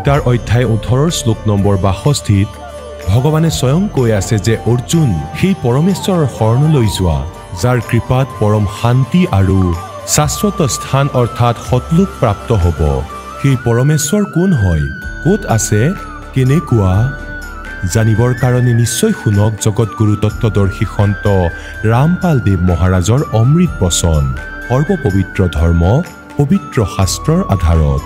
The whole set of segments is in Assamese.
গীতাৰ অধ্যায় 18 শ্লোক নম্বৰ 62 ভগৱানে স্বয়ং কৈ আছে যে অৰ্জুন সেই পৰমেশ্বৰৰ শৰণলৈ যোৱা যাৰ কৃপাত পৰম শান্তি আৰু শাশ্বত স্থান অৰ্থাৎ সতলোক প্ৰাপ্ত হ'ব। সেই পৰমেশ্বৰ কোন হয়, ক'ত আছে, কেনেকুৱা জানিবৰ কাৰণে নিশ্চয় শুনক জগতগুৰু তত্ত্বদৰ্শী সন্ত ৰামপাল দেৱ মহাৰাজৰ অমৃত বচন সৰ্বপবিত্ৰ ধৰ্ম পবিত্ৰ শাস্ত্ৰৰ আধাৰত।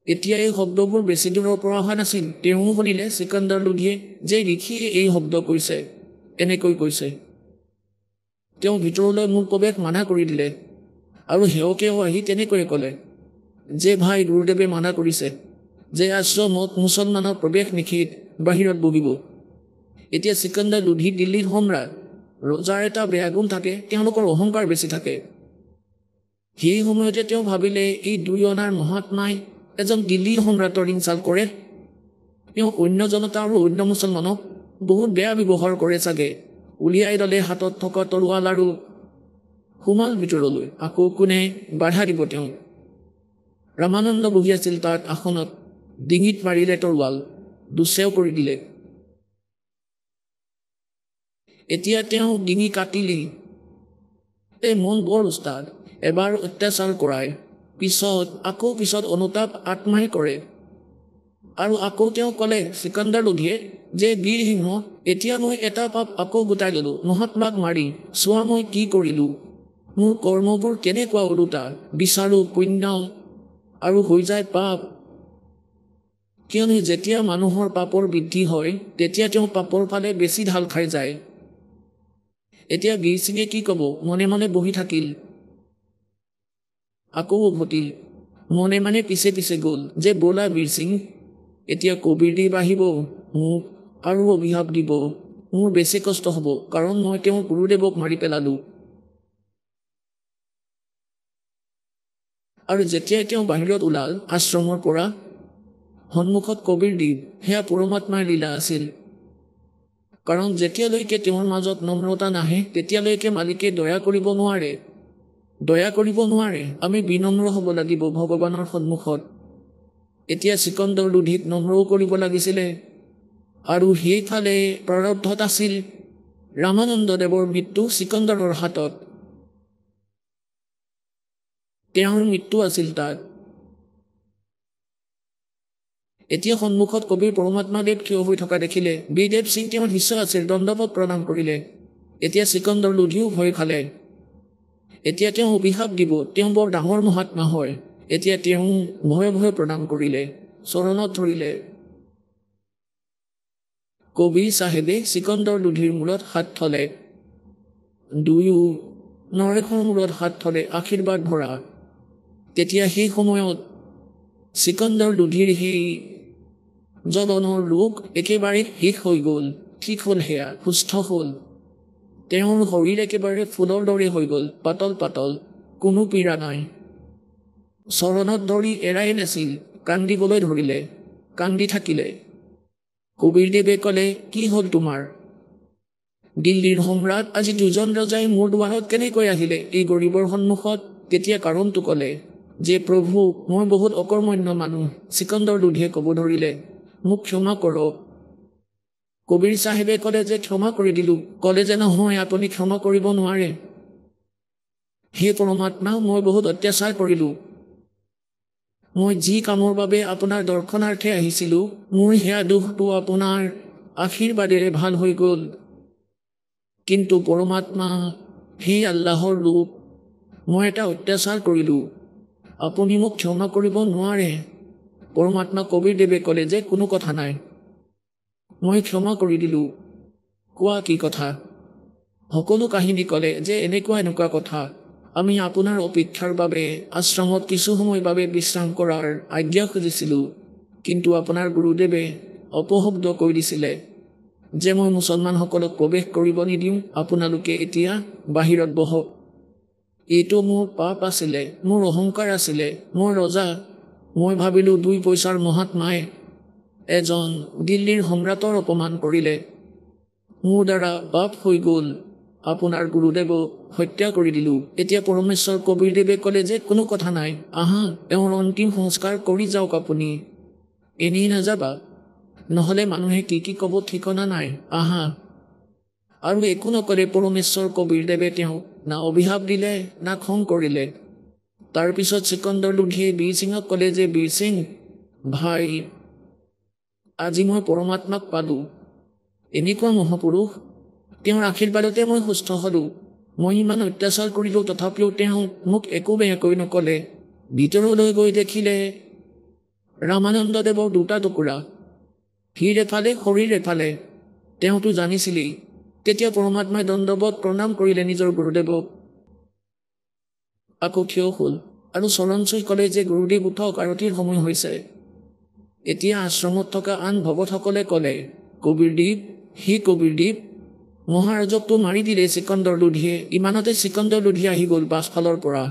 এতিয়া এই শব্দবোৰ বেছি দূৰৰ পৰা অহা নাছিল। তেওঁ শুনিলে চিকান্দাৰ লোধীয়ে যে ঋষিয়ে এই শব্দ কৈছে, এনেকৈ কৈছে। তেওঁ ভিতৰলৈ মোৰ প্ৰৱেশ মানা কৰি দিলে আৰু সেৱকেও আহি তেনেকৈয়ে ক'লে যে ভাই গুৰুদেৱে মানা কৰিছে যে আশ্ৰমত মুছলমানৰ প্ৰৱেশ নিষিদ্ধ, বাহিৰত বহিব। এতিয়া চিকান্দাৰ লোধী দিল্লীৰ সম্ৰাট, ৰজাৰ এটা বেয়া গুণ থাকে, তেওঁলোকৰ অহংকাৰ বেছি থাকে। সেই সময়তে তেওঁ ভাবিলে এই দুই অনাৰ মহাত্মাই এজন দিল্লীৰ সম্ৰাটৰ ইনচাল কৰে। তেওঁ অন্য জনতা আৰু অন্য মুছলমানক বহুত বেয়া ব্যৱহাৰ কৰে চাগে। উলিয়াই ল'লে হাতত থকা তৰোৱাল আৰু সোমাল ভিতৰলৈ। আকৌ কোনে বাধা দিব তেওঁ? ৰামানন্দ বহি আছিল তাত আসনত, ডিঙিত মাৰিলে তৰোৱাল, দুচেও কৰি দিলে। এতিয়া তেওঁ ডিঙি কাটিলি। এই মন বৰ উস্তাদ, এবাৰ অত্যাচাৰ কৰায়, পিছত অনুতাপ আত্মাই কৰে। আৰু আকৌ তেওঁ ক'লে চিকান্দাৰ লোধীয়ে যে বীৰ সিংহ, এতিয়া মই এটা পাপ আকৌ গোটাই ল'লো, মহাত্মাক মাৰি। চোৱা মই কি কৰিলোঁ, মোৰ কৰ্মবোৰ কেনেকুৱা ওলোটা, বিচাৰো পুণ্য আৰু হৈ যায় পাপ। কিয়নো যেতিয়া মানুহৰ পাপৰ বৃদ্ধি হয় তেতিয়া তেওঁ পাপৰ ফালে বেছি ঢাল খাই যায়। এতিয়া বীৰ সিঙে কি ক'ব, মনে মনে বহি থাকিল। আকৌ উভতিল, মনে মানে পিছে পিছে গ'ল যে ব'লা বীৰ সিং, এতিয়া কবিৰদেৱ আহিব মোক আৰু অভিশাপ দিব, মোৰ বেছি কষ্ট হ'ব, কাৰণ মই তেওঁৰ গুৰুদেৱক মাৰি পেলালোঁ। আৰু যেতিয়াই তেওঁ বাহিৰত ওলাল আশ্ৰমৰ পৰা, সন্মুখত কবিৰদেৱ, সেয়া পৰমাত্মাৰ লীলা আছিল। কাৰণ যেতিয়ালৈকে তেওঁৰ মাজত নম্ৰতা নাহে তেতিয়ালৈকে মালিকে দয়া কৰিব নোৱাৰে। আমি বিনম্ৰ হ'ব লাগিব ভগৱানৰ সন্মুখত। এতিয়া চিকান্দাৰ লোধীক নম্ৰও কৰিব লাগিছিলে। আৰু সেইফালে প্ৰাৰব্ধত আছিল ৰামানন্দ দেৱৰ মৃত্যু চিকান্দাৰৰ হাতত। তেওঁৰ মৃত্যু আছিল তাত। এতিয়া সন্মুখত কবিৰ পৰমাত্মাদেৱ থিয় হৈ থকা দেখিলে। বীৰদেৱ সিং তেওঁৰ শিষ্য আছিল, দণ্ডৱত প্ৰণাম কৰিলে। এতিয়া চিকান্দাৰ লোধীও ভয় খালে। এতিয়া তেওঁ অভিশাপ দিব, তেওঁ বৰ ডাঙৰ মহাত্মা হয়। এতিয়া তেওঁ ভয়ে ভয়ে প্ৰণাম কৰিলে, চৰণত ধৰিলে। কবিৰ চাহেবে চিকান্দাৰ লোধীৰ মূৰত হাত থলে, দুয়ো নৰেশৰ মূৰত হাত থলে, আশীৰ্বাদ ভৰা। তেতিয়া সেই সময়ত চিকান্দাৰ লোধীৰ সেই জলনৰ ৰোগ একেবাৰে শেষ হৈ গ'ল। ঠিক হ'ল, সেয়া সুস্থ হ'ল। তেওঁৰ শৰীৰ একেবাৰে ফুলৰ দৰে হৈ গ'ল, পাতল পাতল, কোনো পীড়া নাই। চৰণত ধৰি এৰাই নাছিল, কান্দিবলৈ ধৰিলে, কান্দি থাকিলে। কবিৰদেৱে ক'লে, কি হ'ল তোমাৰ? দিল্লীৰ সম্ৰাট, আজি দুজন ৰজাই মোৰ দুৱাৰত কেনেকৈ আহিলে এই গৰীবৰ সন্মুখত? তেতিয়া কাৰণটো ক'লে যে প্ৰভু, মই বহুত অকৰ্মণ্য মানুহ। চিকান্দাৰ লোধীয়ে ক'ব ধৰিলে, মোক ক্ষমা কৰক। কবিৰ চাহেবে ক'লে যে ক্ষমা কৰি দিলোঁ। ক'লে যে নহয়, আপুনি ক্ষমা কৰিব নোৱাৰে। হে পৰমাত্মা, মই বহুত অত্যাচাৰ কৰিলোঁ। মই যি কামৰ বাবে আপোনাৰ দৰ্শনাৰ্থে আহিছিলোঁ, মোৰ সেয়া দুখটো আপোনাৰ আশীৰ্বাদেৰে ভাল হৈ গ'ল। কিন্তু পৰমাত্মা, হে আল্লাহৰ ৰূপ, মই এটা অত্যাচাৰ কৰিলোঁ, আপুনি মোক ক্ষমা কৰিব নোৱাৰে। পৰমাত্মা কবিৰদেৱে ক'লে যে কোনো কথা নাই, মই ক্ষমা কৰি দিলোঁ। কোৱা কি কথা? সকলো কাহিনী ক'লে যে এনেকুৱা কথা। আমি আপোনাৰ অপেক্ষাৰ বাবে আশ্ৰমত কিছু সময় বাবে বিশ্ৰাম কৰাৰ আজ্ঞা খুজিছিলোঁ, কিন্তু আপোনাৰ গুৰুদেৱে অপশব্দ কৈ দিছিলে যে মই মুছলমানসকলক প্ৰৱেশ কৰিব নিদিওঁ, আপোনালোকে এতিয়া বাহিৰত বহক। এইটো মোৰ পাপ আছিলে, মোৰ অহংকাৰ আছিলে। মই ৰজা, মই ভাবিলোঁ 2 পইচাৰ মহাত্মাই এজন দিল্লীৰ সম্ৰাটৰ অপমান কৰিলে, মোৰ দ্বাৰা পাপ হৈ গ'ল। আপোনাৰ গুৰুদেৱক হত্যা কৰি দিলোঁ। এতিয়া পৰমেশ্বৰ কবিৰদেৱে ক'লে যে কোনো কথা নাই, আহা, তেওঁৰ অন্তিম সংস্কাৰ কৰি যাওক আপুনি। এনেই নাযাবা, নহ'লে মানুহে কি কি ক'ব ঠিকনা নাই, আহা। আৰু একো নকৰে পৰমেশ্বৰ কবিৰদেৱে তেওঁক না অভিশাপ দিলে না খং কৰিলে। তাৰপিছত চিকন্দৰ লোধিয়ে বীৰ সিঙক ক'লে যে বীৰ সিং ভাই, আজি মই পৰমাত্মাক পালোঁ। এনেকুৱা মহাপুৰুষ, তেওঁৰ আশীৰ্বাদতে মই সুস্থ হ'লোঁ। মই ইমান অত্যাচাৰ কৰিলোঁ, তথাপিও তেওঁ মোক একো বেয়াকৈ নক'লে। ভিতৰলৈ গৈ দেখিলে ৰামানন্দদেৱৰ দুটা টুকুৰা, শিৰ এফালে শৰীৰ এফালে। তেওঁতো জানিছিলেই। তেতিয়া পৰমাত্মাই দণ্ডৱত প্ৰণাম কৰিলে নিজৰ গুৰুদেৱক। আকৌ থিয় হ'ল আৰু চৰণ চুই ক'লে যে গুৰুদেৱ উঠক, আৰতিৰ সময় হৈছে। এতিয়া আশ্ৰমত থকা আন ভকতসকলে ক'লে, কবিৰদেৱ, সি কবিৰদেৱ, মহাৰাজকটো মাৰি দিলে চিকন্দৰ লোধিয়ে। ইমানতে চিকন্দৰ লোধি আহি গ'ল পাছফালৰ পৰা।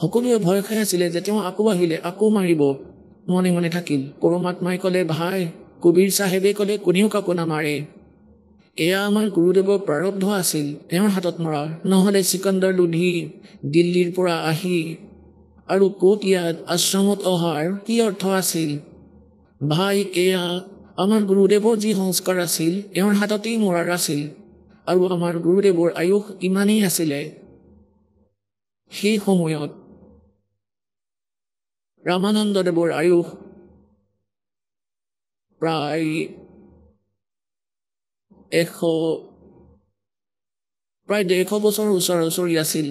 সকলোৱে ভয় খাই আছিলে যে তেওঁ আকৌ আহিলে, আকৌ মাৰিব। মনে মনে থাকিল। পৰমাত্মাই ক'লে, ভাই, কবিৰ চাহেবে ক'লে কোনেও কাকো নামাৰে। এয়া আমাৰ গুৰুদেৱৰ প্ৰাৰব্ধ আছিল, তেওঁৰ হাতত মৰা। নহ'লে চিকন্দৰ লোধি দিল্লীৰ পৰা আহি আৰু ক'ত ইয়াত আশ্ৰমত অহাৰ কি অৰ্থ আছিল? ভাই, এয়া আমাৰ গুৰুদেৱৰ যি সংস্কাৰ আছিল, তেওঁৰ হাততেই মৰাৰ আছিল। আৰু আমাৰ গুৰুদেৱৰ আয়ুস ইমানেই আছিলে। সেই সময়ত ৰামানন্দদেৱৰ আয়ুস প্ৰায় 150 বছৰৰ ওচৰা-ওচৰি আছিল।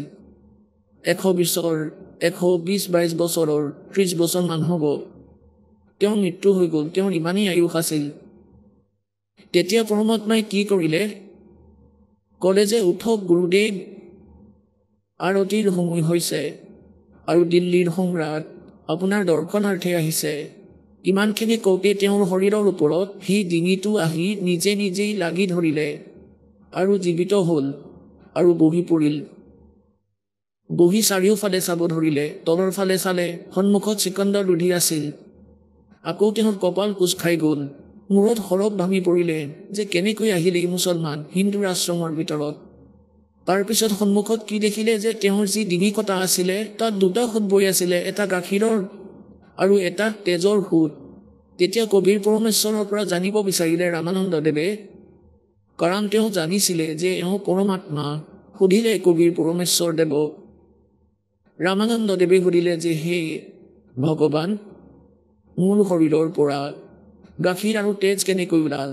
120-22 বছৰৰ 30 বছৰমান হ'ব। তেওঁৰ মৃত্যু হৈ গ'ল। তেওঁৰ ইমানেই আয়ুস আছিল। তেতিয়া পৰমাত্মাই কি কৰিলে? ক'লে যে উঠক গুৰুদেৱ, আৰতিৰ সময় হৈছে আৰু দিল্লীৰ সম্ৰাট আপোনাৰ দৰ্শনাৰ্থে আহিছে। ইমানখিনি কওঁতে তেওঁৰ শৰীৰৰ ওপৰত সেই ডিঙিটো আহি নিজে নিজেই লাগি ধৰিলে আৰু জীৱিত হ'ল আৰু বহি পৰিল। বহি চাৰিওফালে চাব ধৰিলে। তলৰ ফালে চালে, সন্মুখত চিকন্দৰ লোধি আছিল। আকৌ তেওঁৰ কপাল কোচ খাই গ'ল। মূৰত সৰব ভাঙি পৰিলে যে কেনেকৈ আহিলে এই মুছলমান হিন্দুৰ আশ্ৰমৰ ভিতৰত। তাৰপিছত সন্মুখত কি দেখিলে যে তেওঁৰ যি ডিঙি কটা আছিলে, তাত দুটা সোঁত বৈ আছিলে, এটা গাখীৰৰ আৰু এটা তেজৰ সোঁত। তেতিয়া কবিৰ পৰমেশ্বৰৰ পৰা জানিব বিচাৰিলে ৰামানন্দদেৱে, কাৰণ তেওঁ জানিছিলে যে এওঁ পৰমাত্মা। সুধিলে কবিৰ পৰমেশ্বৰদেৱক। ৰামানন্দদেৱে সুধিলে যে হে ভগৱান, মোৰ শৰীৰৰ পৰা গাখীৰ আৰু তেজ কেনেকৈ ওলাল?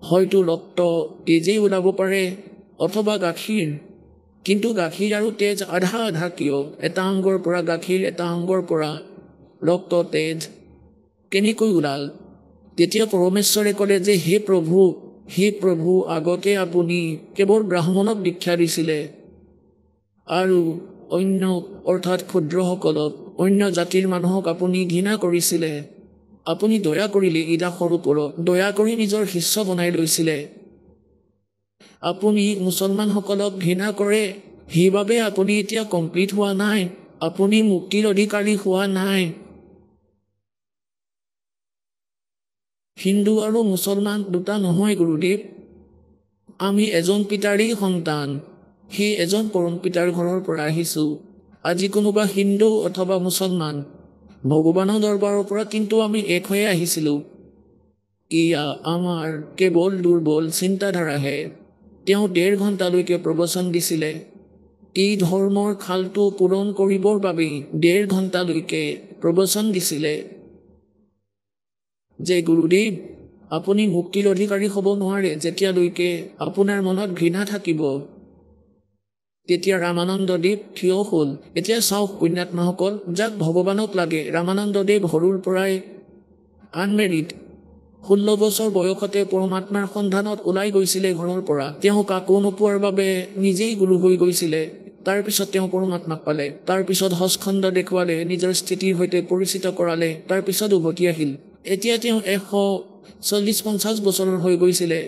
হয়তো ৰক্ত তেজেই ওলাব পাৰে, অথবা গাখীৰ। কিন্তু গাখীৰ আৰু তেজ আধা আধা কিয়? এটা অংগৰ পৰা গাখীৰ, এটা অংগৰ পৰা ৰক্ত তেজ কেনেকৈ ওলাল? তেতিয়া পৰমেশ্বৰে ক'লে যে হে প্ৰভু, আগতে আপুনি কেৱল ব্ৰাহ্মণক দীক্ষা দিছিলে আৰু অন্য অৰ্থাৎ ক্ষুদ্ৰসকলক, অন্য জাতিৰ মানুহক আপুনি ঘৃণা কৰিছিলে। আপুনি দয়া কৰিলে এই দাসৰ ওপৰত, দয়া কৰি নিজৰ শিষ্য বনাই লৈছিলে। আপুনি মুছলমানসকলক ঘৃণা কৰে, সেইবাবে আপুনি এতিয়া কমপ্লিট হোৱা নাই, আপুনি মুক্তিৰ অধিকাৰী হোৱা নাই। হিন্দু আৰু মুছলমান দুটা নহয় গুৰুদেৱ, আমি এজন পিতাৰেই সন্তান। সেই এজন পৰম পিতাৰ ঘৰৰ পৰা আহিছোঁ। আজি কোনোবা হিন্দু অথবা মুছলমান, ভগৱানৰ দৰবাৰৰ পৰা কিন্তু আমি এক হৈয়ে আহিছিলোঁ। এয়া আমাৰ কেৱল দুৰ্বল চিন্তাধাৰাহে। তেওঁ 1.5 ঘণ্টালৈকে প্ৰবচন দিছিলে। এই ধৰ্মৰ খালটো পূৰণ কৰিবৰ বাবেই 1.5 ঘণ্টালৈকে প্ৰবচন দিছিলে যে গুৰুদেৱ, আপুনি মুক্তিৰ অধিকাৰী হ'ব নোৱাৰে যেতিয়ালৈকে আপোনাৰ মনত ঘৃণা থাকিব। তেতিয়া ৰামানন্দদেৱ থিয় হ'ল। এতিয়া চাওক পুণ্যাত্মাসকল, যাক ভগৱানক লাগে। ৰামানন্দদেৱ সৰুৰ পৰাই আনমেৰিড। 16 বছৰ বয়সতে পৰমাত্মাৰ সন্ধানত ওলাই গৈছিলে ঘৰৰ পৰা। তেওঁ কাকো নোপোৱাৰ বাবে নিজেই গুৰু হৈ গৈছিলে। তাৰপিছত তেওঁ পৰমাত্মাক পালে। তাৰপিছত হজখণ্ড দেখুৱালে, নিজৰ স্থিতিৰ সৈতে পৰিচিত কৰালে। তাৰপিছত উভতি আহিল। এতিয়া তেওঁ 140-50 বছৰৰ হৈ গৈছিলে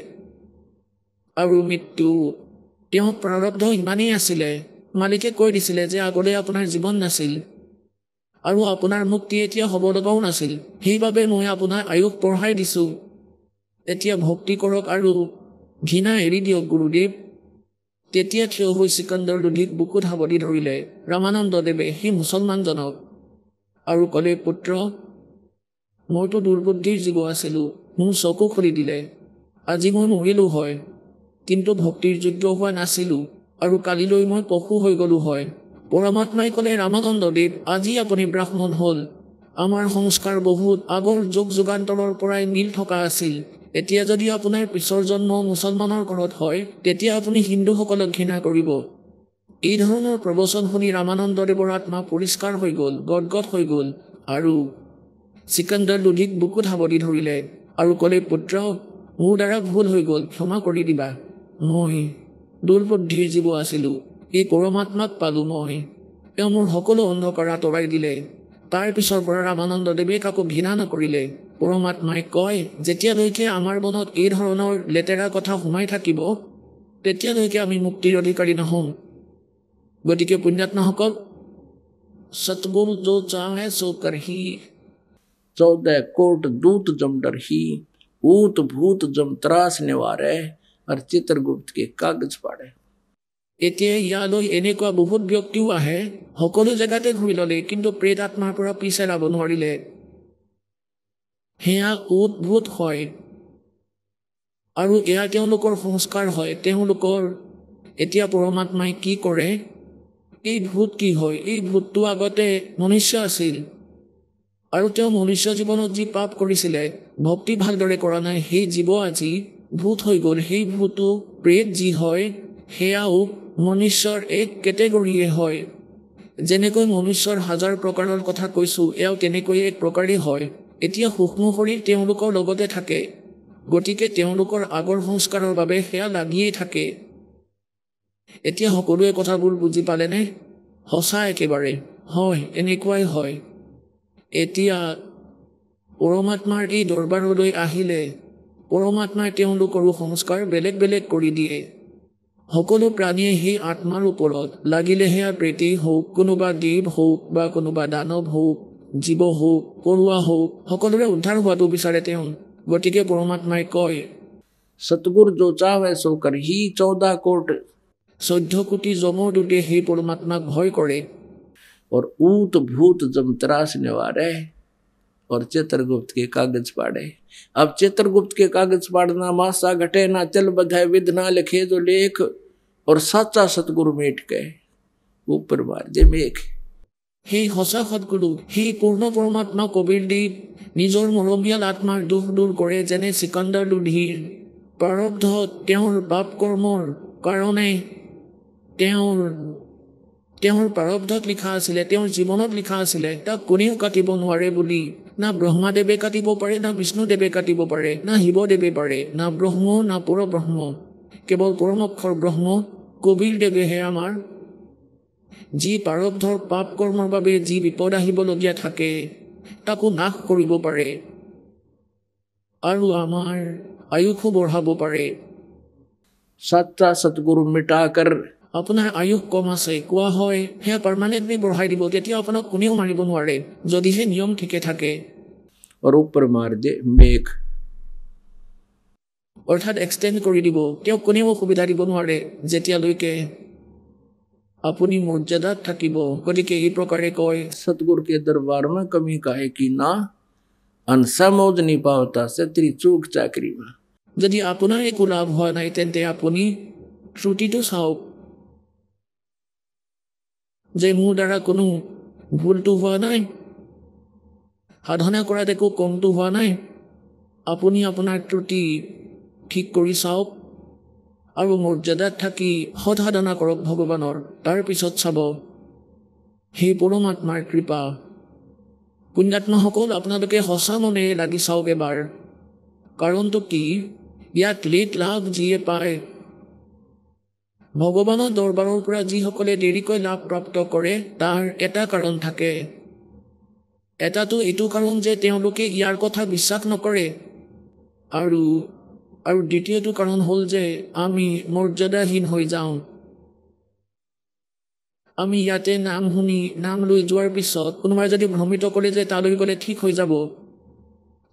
আৰু মৃত্যু। তেওঁ প্ৰাৰব্ধ ইমানেই আছিলে, মালিকে কৈ দিছিলে যে আগলৈ আপোনাৰ জীৱন নাছিল আৰু আপোনাৰ মুক্তি এতিয়া হ'ব লগাও নাছিল। সেইবাবে মই আপোনাৰ আয়ুস বঢ়াই দিছোঁ। এতিয়া ভক্তি কৰক আৰু ঘৃণা এৰি দিয়ক গুৰুদেৱ। তেতিয়া থিয় হৈ চিকন্দৰ লোধিক বুকুত সাৱটি ধৰিলে ৰামানন্দদেৱে সেই মুছলমানজনক আৰু ক'লে, পুত্ৰ, মইতো দুৰ্বুদ্ধিৰ জীৱ আছিলোঁ, মোৰ চকু খুলি দিলে। আজি মই মৰিলোঁ হয়, কিন্তু ভক্তিৰ যোগ্য হোৱা নাছিলোঁ, আৰু কালিলৈ মই পশু হৈ গ'লোঁ হয়। পৰমাত্মাই ক'লে, ৰামানন্দদেৱ, আজি আপুনি ব্ৰাহ্মণ হ'ল। আমাৰ সংস্কাৰ বহুত আগৰ যুগান্তৰৰ পৰাই মিল থকা আছিল। এতিয়া যদি আপোনাৰ পিছৰ জন্ম মুছলমানৰ ঘৰত হয়, তেতিয়া আপুনি হিন্দুসকলক ঘৃণা কৰিব। এই ধৰণৰ প্ৰবচন শুনি ৰামানন্দদেৱৰ আত্মা পৰিষ্কাৰ হৈ গ'ল, গদগদ হৈ গ'ল, আৰু চিকান্দাৰ লোধিক বুকুত সাৱটি ধৰিলে আৰু ক'লে, পুত্ৰ, মোৰ দ্বাৰা ভুল হৈ গ'ল, ক্ষমা কৰি দিবা। মই দুৰ্বুদ্ধিৰ জীৱ আছিলোঁ, এই পৰমাত্মাক পালোঁ মই। তেওঁ মোৰ সকলো অন্ধকাৰ আঁতৰাই দিলে। তাৰ পিছৰ পৰা ৰামানন্দদেৱে কাকো ঘৃণা নকৰিলে। পৰমাত্মাই কয়, যেতিয়ালৈকে আমাৰ মনত এই ধৰণৰ লেতেৰা কথা সোমাই থাকিব, তেতিয়ালৈকে আমি মুক্তিৰ অধিকাৰী নহওঁ। গতিকে পুণ্যাত্মাসকল, সতগুৰু যো চাহে সো কৰহি, 14 कोट दूत जम डरही, ऊत भूत जम त्रास निवारे, और चित्रगुप्त के कागज पाड़े। এতিয়া ইয়ালৈ এনেকুৱা বহুত ব্যক্তিও আহে, সকলো জেগাতে ঘূৰি ল'লে, কিন্তু প্ৰেত আত্মাৰ পৰা পিছ এৰাব নোৱাৰিলে। সেয়া উদ্ভূত হয়, আৰু এয়া তেওঁলোকৰ সংস্কাৰ হয়। তেওঁলোকৰ এতিয়া পৰমাত্মাই কি কৰে, এই ভূত কি হয়? এই ভূতটো আগতে মনুষ্য আছিল, আৰু তেওঁ মনুষ্য জীৱনত যি পাপ কৰিছিলে, ভক্তি ভালদৰে কৰা নাই, সেই জীৱ আজি ভূত হৈ গ'ল। সেই ভূতো প্ৰেত যি হয়, সেয়াও মনুষ্যৰ এক কেটেগৰীয়ে হয়। যেনেকৈ মনুষ্যৰ 1000 প্ৰকাৰৰ কথা কৈছোঁ, এয়াও তেনেকৈ এক প্ৰকাৰেই হয়। এতিয়া সূক্ষ্ম শৰীৰ তেওঁলোকৰ লগতে থাকে, গতিকে তেওঁলোকৰ আগৰ সংস্কাৰৰ বাবে সেয়া লাগিয়েই থাকে। এতিয়া সকলোৱে কথাবোৰ বুজি পালেনে? সঁচা একেবাৰে, হয়, এনেকুৱাই হয়। এতিয়া পৰমাত্মাৰ এই দৰবাৰলৈ আহিলে, পৰমাত্মাই তেওঁলোকৰো সংস্কাৰ বেলেগ বেলেগ কৰি দিয়ে। সকলো প্ৰাণীয়ে সেই আত্মাৰ ওপৰত লাগিলে সেয়া প্ৰেতেই হওক, কোনোবা দেৱ হওক, বা কোনোবা দানৱ হওক, জীৱ হওক, পৰুৱা হওক, সকলোৰে উদ্ধাৰ হোৱাটো বিচাৰে তেওঁ। গতিকে পৰমাত্মাই কয়, सतगुरु जो चाहे सो करही, 14 कोट 14 কোটি যমৰ দূতে সেই পৰমাত্মাক ভয় কৰে। और ऊत भूत जम त्रास निवारे, और चित्रगुप्त के कागज पाड़े। अब चित्रगुप्त के कागज पाड़ना, मासा घटे ना चल बधाए, विध ना लिखे जो लेख, और साचा सतगुरु मेट के ऊपर मार जे मेघ। সেই সঁচা সৎগুৰু, সেই পূৰ্ণ পৰমাত্মা কবীৰদেৱ নিজৰ মৰমীয়াল আত্মাৰ দুখ দূৰ কৰে। যেনে চিকান্দাৰ লোধীৰ প্ৰাৰব্ধত, তেওঁৰ পাপ কৰ্মৰ কাৰণে তেওঁৰ প্ৰাৰব্ধত লিখা আছিলে, তেওঁৰ জীৱনত লিখা আছিলে, তাক কোনেও কাটিব নোৱাৰে বুলি। না ব্ৰহ্মাদেৱে কাটিব পাৰে, না বিষ্ণুদেৱে কাটিব পাৰে, না শিৱদেৱে পাৰে, না ব্ৰহ্ম, না পৰব্ৰহ্ম, কেৱল পৰমক্ষৰ ব্ৰহ্ম কবীৰদেৱেহে আমাৰ যি প্ৰাৰব্ধৰ পাপ কৰ্মৰ বাবে যি বিপদ আহিবলগীয়া থাকে, তাকো নাশ কৰিব পাৰে আৰু আমাৰ আয়ুসো বঢ়াব পাৰে। सच्चा सतगुरु मिटाकर, আপোনাৰ আয়ুস কম আছে, কোৱা হয় সেয়া পাৰ্মানেণ্টলি বঢ়াই দিব, তেতিয়া আপোনাক কোনেও মাৰিব নোৱাৰে, যদিহে নিয়ম ঠিকে থাকে। और ऊपर मार दे मेघ। অৰ্থাৎ এক্সটেণ্ড কৰি দিব, তেওঁক কোনেও অসুবিধা দিব নোৱাৰে, যেতিয়ালৈকে আপুনি মৰ্যাদাত থাকিব। গতিকে এই প্ৰকাৰে কয়, सतगुरु के दरबार में कमी काहे की ना, अनसमोज नहीं पावता से तेरी चूक चाकरी में। যদি আপোনাৰ একো লাভ হোৱা নাই, তেন্তে আপুনি ত্ৰুটিটো চাওক, যে মোৰ দ্বাৰা কোনো ভুলটো হোৱা নাই, সাধনা কৰাত একো কমটো হোৱা নাই। আপুনি আপোনাৰ ত্ৰুটি ঠিক কৰি চাওক আৰু মৰ্যাদাত থাকি সৎ সাধনা কৰক ভগৱানৰ। তাৰপিছত চাব সেই পৰমাত্মাৰ কৃপা। পুণ্যাত্মাসকল, আপোনালোকে সঁচা মনেৰে লাগি চাওক এবাৰ। কাৰণটো কি? ইয়াত লেট লাভ যিয়ে পায়, ভগৱানৰ দৰবাৰৰ পৰা যিসকলে দেৰিকৈ লাভ প্ৰাপ্ত কৰে, তাৰ এটা কাৰণ থাকে। এটাটো এইটো কাৰণ যে তেওঁলোকে ইয়াৰ কথা বিশ্বাস নকৰে, আৰু দ্বিতীয়টো কাৰণ হ'ল যে আমি মৰ্যাদাহীন হৈ যাওঁ। আমি ইয়াতে নাম শুনি, নাম লৈ যোৱাৰ পিছত কোনোবাই যদি ভ্ৰমিত কৰে যে তালৈ গ'লে ঠিক হৈ যাব,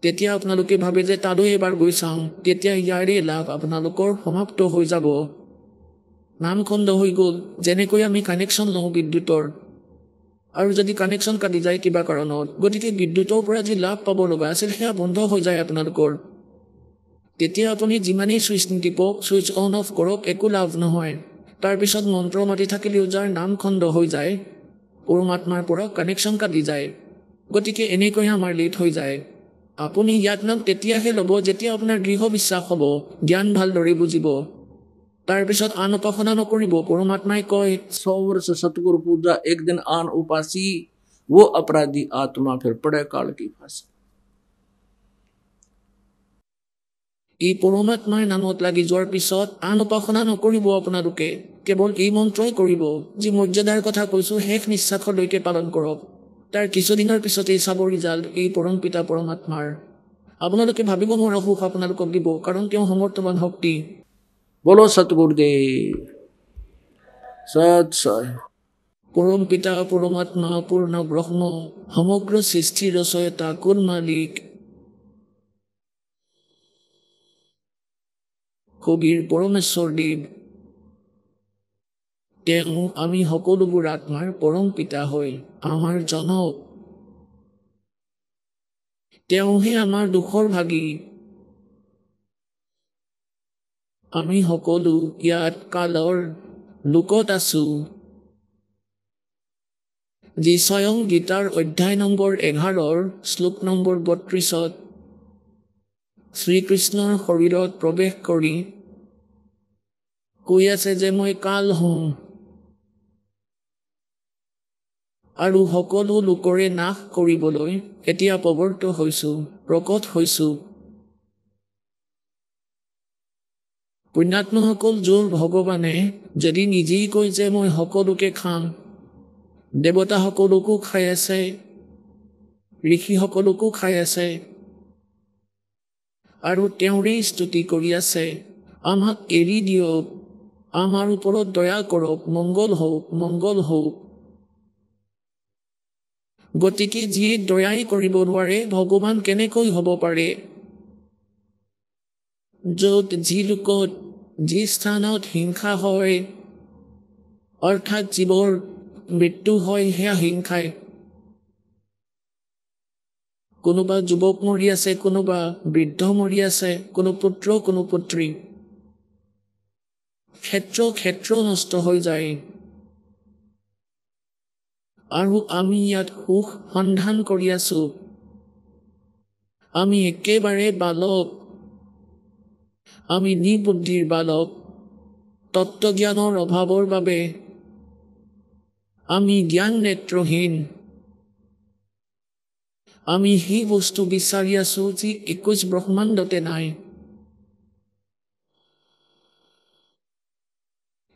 তেতিয়া আপোনালোকে ভাবে যে তালৈ এবাৰ গৈ চাওঁ, তেতিয়া ইয়াৰে লাভ আপোনালোকৰ সমাপ্ত হৈ যাব। নাম খণ্ড হৈ গ'ল। যেনেকৈ আমি কানেকশ্যন লওঁ বিদ্যুতৰ, আৰু যদি কানেকশ্যন কাটি যায় কিবা কাৰণত, গতিকে বিদ্যুতৰ পৰা যি লাভ পাব লগা আছিল সেয়া বন্ধ হৈ যায় আপোনালোকৰ, তেতিয়া আপুনি যিমানেই ছুইচ নিটিপক, ছুইচ অন অফ কৰক, একো লাভ নহয়। তাৰপিছত মন্ত্ৰ মাতি থাকিলেও যাৰ নাম খণ্ড হৈ যায়, পৰমাত্মাৰ পৰা কানেকশ্যন কাটি যায়। গতিকে এনেকৈ আমাৰ লেট হৈ যায়। আপুনি ইয়াত নাম তেতিয়াহে ল'ব যেতিয়া আপোনাৰ দৃঢ় বিশ্বাস হ'ব, জ্ঞান ভালদৰে বুজিব। তাৰপিছত আন উপাসনা নকৰিব। পৰমাত্মাই কয় 100 वर्ष सतगुरु पूजा, एक दिन आन उपासी, वो अपराधी आत्मा फिर पड़े काल की फांसी। এই পৰমাত্মাৰ নামত লাগি যোৱাৰ পিছত আন উপাসনা নকৰিব আপোনালোকে, কেৱল এই মন্ত্ৰই কৰিব। যি মৰ্যাদাৰ কথা কৈছোঁ শেষ নিশ্বাসলৈকে পালন কৰক। তাৰ কিছুদিনৰ পিছতেই চাব ৰিজাল্ট এই পৰম পিতা পৰমাত্মাৰ। আপোনালোকে ভাবিব নোৱাৰা সুখ আপোনালোকক দিব, কাৰণ তেওঁ সমৰ্থবান শক্তি। बोलो सतगुरुदेव सत साई। পৰম পিতা পৰমাত্মা পূৰ্ণ ব্ৰহ্ম সমগ্ৰ সৃষ্টিৰ ৰচয়িতা কুল মালিক কবিৰ পৰমেশ্বৰ দেৱ, তেওঁ আমি সকলোবোৰ আত্মাৰ পৰম পিতা হৈ আমাৰ জনক। তেওঁহে আমাৰ দুখৰ ভাগী। আমি সকলো ইয়াত কালৰ লোকত আছো। যি স্বয়ং গীতাৰ অধ্যায় নম্বৰ 11 শ্লোক নম্বৰ 32 শ্ৰীকৃষ্ণৰ শৰীৰত প্ৰৱেশ কৰি কৈ আছে যে মই কাল হওঁ আৰু সকলো লোকৰে নাশ কৰিবলৈ এতিয়া প্ৰৱৰ্ত হৈছো, প্ৰকট হৈছো। পুণ্যাত্মাসকল, যোৰ ভগৱানে যদি নিজেই কৈ যে মই সকলোকে খাম, দেৱতাসকলকো খাই আছে, ঋষিসকলকো খাই আছে, আৰু তেওঁৰেই স্তুতি কৰি আছে, আমাক এৰি দিয়ক, আমাৰ ওপৰত দয়া কৰক, মংগল হওক, মংগল হওক। গতিকে যিয়ে দয়াই কৰিব নোৱাৰে, ভগৱান কেনেকৈ হ'ব পাৰে? য'ত যি লোকত যি স্থানত হিংসা হয়, অৰ্থাৎ জীৱৰ মৃত্যু হয়, সেয়া হিংসাই। কোনোবা যুৱক মৰি আছে, কোনোবা বৃদ্ধ মৰি আছে, কোনো পুত্ৰ কোনো পুত্ৰী, ক্ষেত্ৰ নষ্ট হৈ যায়। আৰু আমি ইয়াত সুখ সন্ধান কৰি আছো। আমি একেবাৰে বালক, আমি নিবুদ্ধিৰ বালক। তত্ত্বজ্ঞানৰ অভাৱৰ বাবে আমি জ্ঞান নেত্ৰহীন। আমি সেই বস্তু বিচাৰি আছো যি 21 ব্ৰহ্মাণ্ডতে নাই।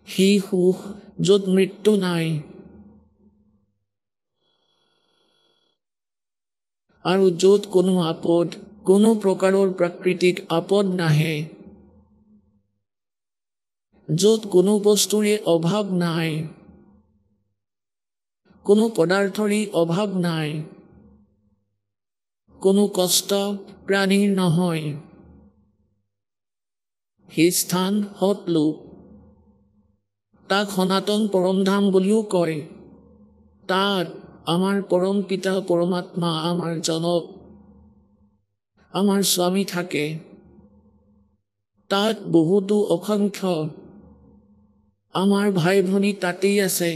সেই সুখ য'ত মৃত্যু নাই আৰু য'ত কোনো আপদ, কোনো প্ৰকাৰৰ প্ৰাকৃতিক আপদ নাহে, য'ত কোনো বস্তুৰে অভাৱ নাই, কোনো পদাৰ্থৰে অভাৱ নাই, কোনো কষ্ট প্ৰাণীৰ নহয়। সেই স্থান সৎলোক, তাক সনাতন পৰমধাম বুলিও কয়। তাত আমাৰ পৰম পিতা পৰমাত্মা, আমাৰ জনক, আমাৰ স্বামী থাকে। তাত বহুতো অসংখ্য আমাৰ ভাই ভনী তাতেই আছে।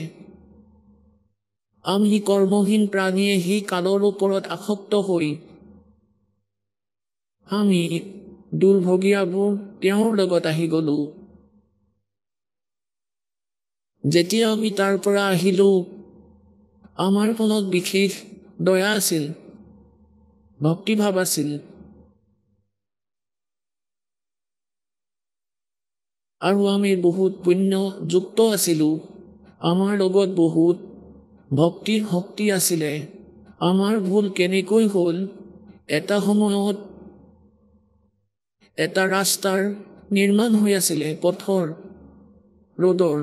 আমি কৰ্মহীন প্ৰাণীয়ে সেই কালৰ ওপৰত আসক্ত হৈ আমি দুৰ্ভগীয়াবোৰ তেওঁৰ লগত আহি গলো। যেতিয়া আমি তাৰ পৰা আহিলো, আমাৰ মনত বিশেষ দয়া আছিল, ভক্তিভাৱ আছিল। আৰু আমি বহুত পুণ্য যুক্ত আছিলো। আমাৰ লগত বহুত ভক্তিৰ শক্তি আছিলে। আমাৰ ভুল কেনেকৈ হ'ল, এটা সময়ত এটা ৰাস্তাৰ নিৰ্মাণ হৈ আছিলে, পথৰ ৰোডৰ,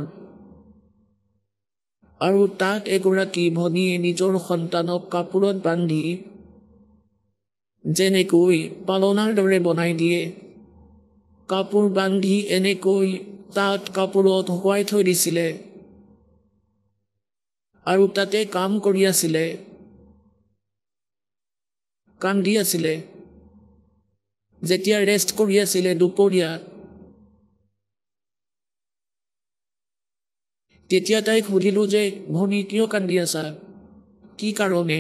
আৰু তাত এগৰাকী ভনীয়ে নিজৰ সন্তানক কাপোৰত বান্ধি যেনেকৈ পালনাৰ দৰে বনাই দিয়ে, কাপোৰ বান্ধি এনেকৈ তাত কাপোৰত শুকুৱাই থৈ দিছিলে। আৰু তাতে কাম কৰি আছিলে, কান্দি আছিলে। যেতিয়া ৰেষ্ট কৰি আছিলে দুপৰীয়া, তেতিয়া তাইক সুধিলোঁ যে ভনী কিয় কান্দি আছা, কি কাৰণে?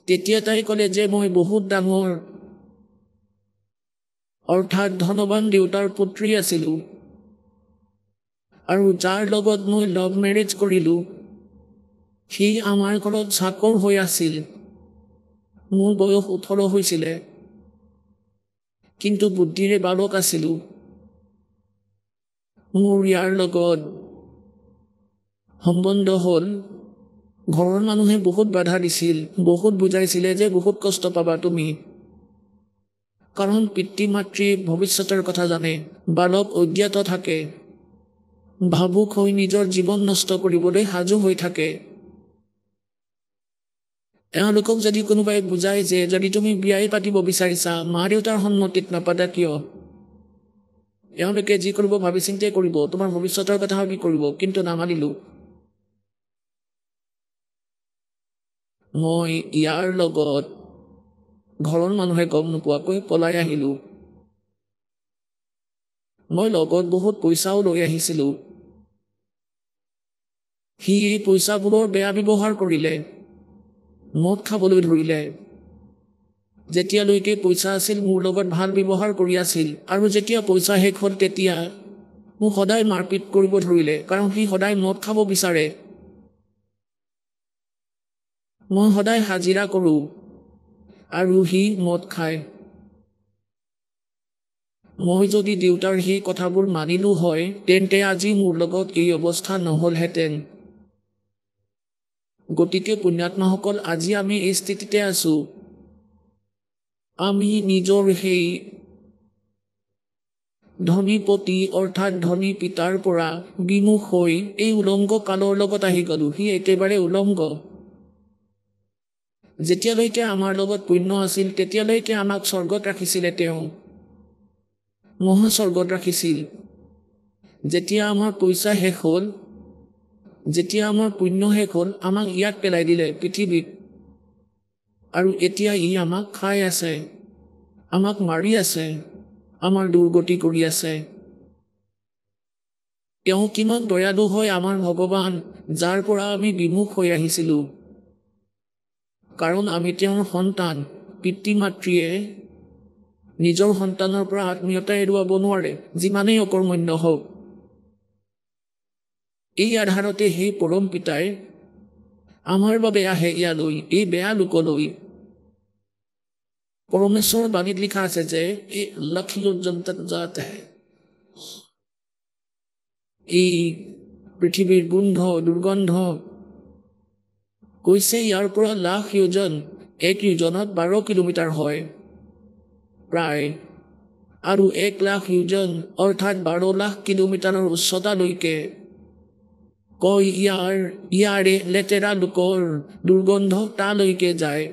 তেতিয়া তাই ক'লে যে মই বহুত ডাঙৰ অৰ্থাৎ ধনৱান দেউতাৰ পুত্ৰী আছিলোঁ, আৰু যাৰ লগত মই লাভ মেৰেজ কৰিলোঁ সি আমাৰ ঘৰত চাকৰ হৈ আছিল। মোৰ বয়স 18 হৈছিলে, কিন্তু বুদ্ধিৰে বালক আছিলোঁ। মোৰ ইয়াৰ লগত সম্বন্ধ হ'ল। ঘৰৰ মানুহে বহুত বাধা দিছিল, বহুত বুজাইছিলে যে বহুত কষ্ট পাবা তুমি, কাৰণ পিতৃ মাতৃ ভৱিষ্যতৰ কথা জানে। বালক অজ্ঞাত থাকে, ভাবুক হৈ নিজৰ জীৱন নষ্ট কৰিবলৈ সাজু হৈ থাকে। এওঁলোকক যদি কোনোবাই বুজাই যে যদি তুমি বিয়াই পাতিব বিচাৰিছা মা দেউতাৰ সন্মতিত নাপাতা কিয়, এওঁলোকে যি কৰিব ভাবি চিন্তাই কৰিব, তোমাৰ ভৱিষ্যতৰ কথা ভাবি কৰিব, কিন্তু নামানিলোঁ। মই ইয়াৰ লগত ঘৰৰ মানুহে গম নোপোৱাকৈ পলাই আহিলোঁ। মই লগত বহুত পইচাও লৈ আহিছিলোঁ। সি এই পইচাবোৰৰ বেয়া ব্যৱহাৰ কৰিলে, মদ খাবলৈ ধৰিলে। যেতিয়ালৈকে পইচা আছিল মোৰ লগত ভাল ব্যৱহাৰ কৰি আছিল, আৰু যেতিয়া পইচা শেষ হ'ল তেতিয়া মোক সদায় মাৰপিট কৰিব ধৰিলে, কাৰণ সি সদায় মদ খাব বিচাৰে। মই সদায় হাজিৰা কৰোঁ আৰু সি মদ খায়। মই যদি দেউতাৰ সেই কথাবোৰ মানিলোঁ হয় তেন্তে আজি মোৰ লগত এই অৱস্থা নহ'লহেঁতেন। গতিকে পুণ্যাত্মাসকল, আজি আমি এই স্থিতিতে আছোঁ। আমি নিজৰ সেই ধনীপতি অৰ্থাৎ ধনী পিতাৰ পৰা বিমুখ হৈ এই উলংগ কালৰ লগত আহি গ'লোঁ। সি একেবাৰে উলংগ। যেতিয়ালৈকে আমাৰ লগত পুণ্য আছিল তেতিয়ালৈকে আমাক স্বৰ্গত ৰাখিছিলে, তেওঁ মহাস্বৰ্গত ৰাখিছিল। যেতিয়া আমাৰ পইচা শেষ হ'ল, যেতিয়া আমাৰ পুণ্য শেষ হ'ল, আমাক ইয়াত পেলাই দিলে পৃথিৱীত, আৰু এতিয়া ই আমাক খাই আছে, আমাক মাৰি আছে, আমাৰ দুৰ্গতি কৰি আছে। তেওঁ কিমান দয়ালু হয় আমাৰ ভগৱান, যাৰ পৰা আমি বিমুখ হৈ আহিছিলোঁ, কাৰণ আমি তেওঁৰ সন্তান। পিতৃ মাতৃয়ে নিজৰ সন্তানৰ পৰা আত্মীয়তা এৰুৱাব নোৱাৰে, যিমানেই অকৰ্মণ্য হওক। এই আধাৰতে সেই পৰম পিতাই আমাৰ বাবে আহে ইয়ালৈ, এই বেয়া লোকলৈ। পৰমেশ্বৰৰ বাণীত লিখা আছে যে এই লক্ষ্মীজাত এই পৃথিৱীৰ গোন্ধ দুৰ্গন্ধ কৈছে ইয়াৰ পৰা লাখ যোজন, এক যোজনত 12 কিলোমিটাৰ হয় প্ৰায়, আৰু 1 লাখ যোজন অৰ্থাৎ 12 লাখ কিলোমিটাৰৰ উচ্চতালৈকে কয় ইয়াৰে লেতেৰা লোকৰ দুৰ্গন্ধ তালৈকে যায়।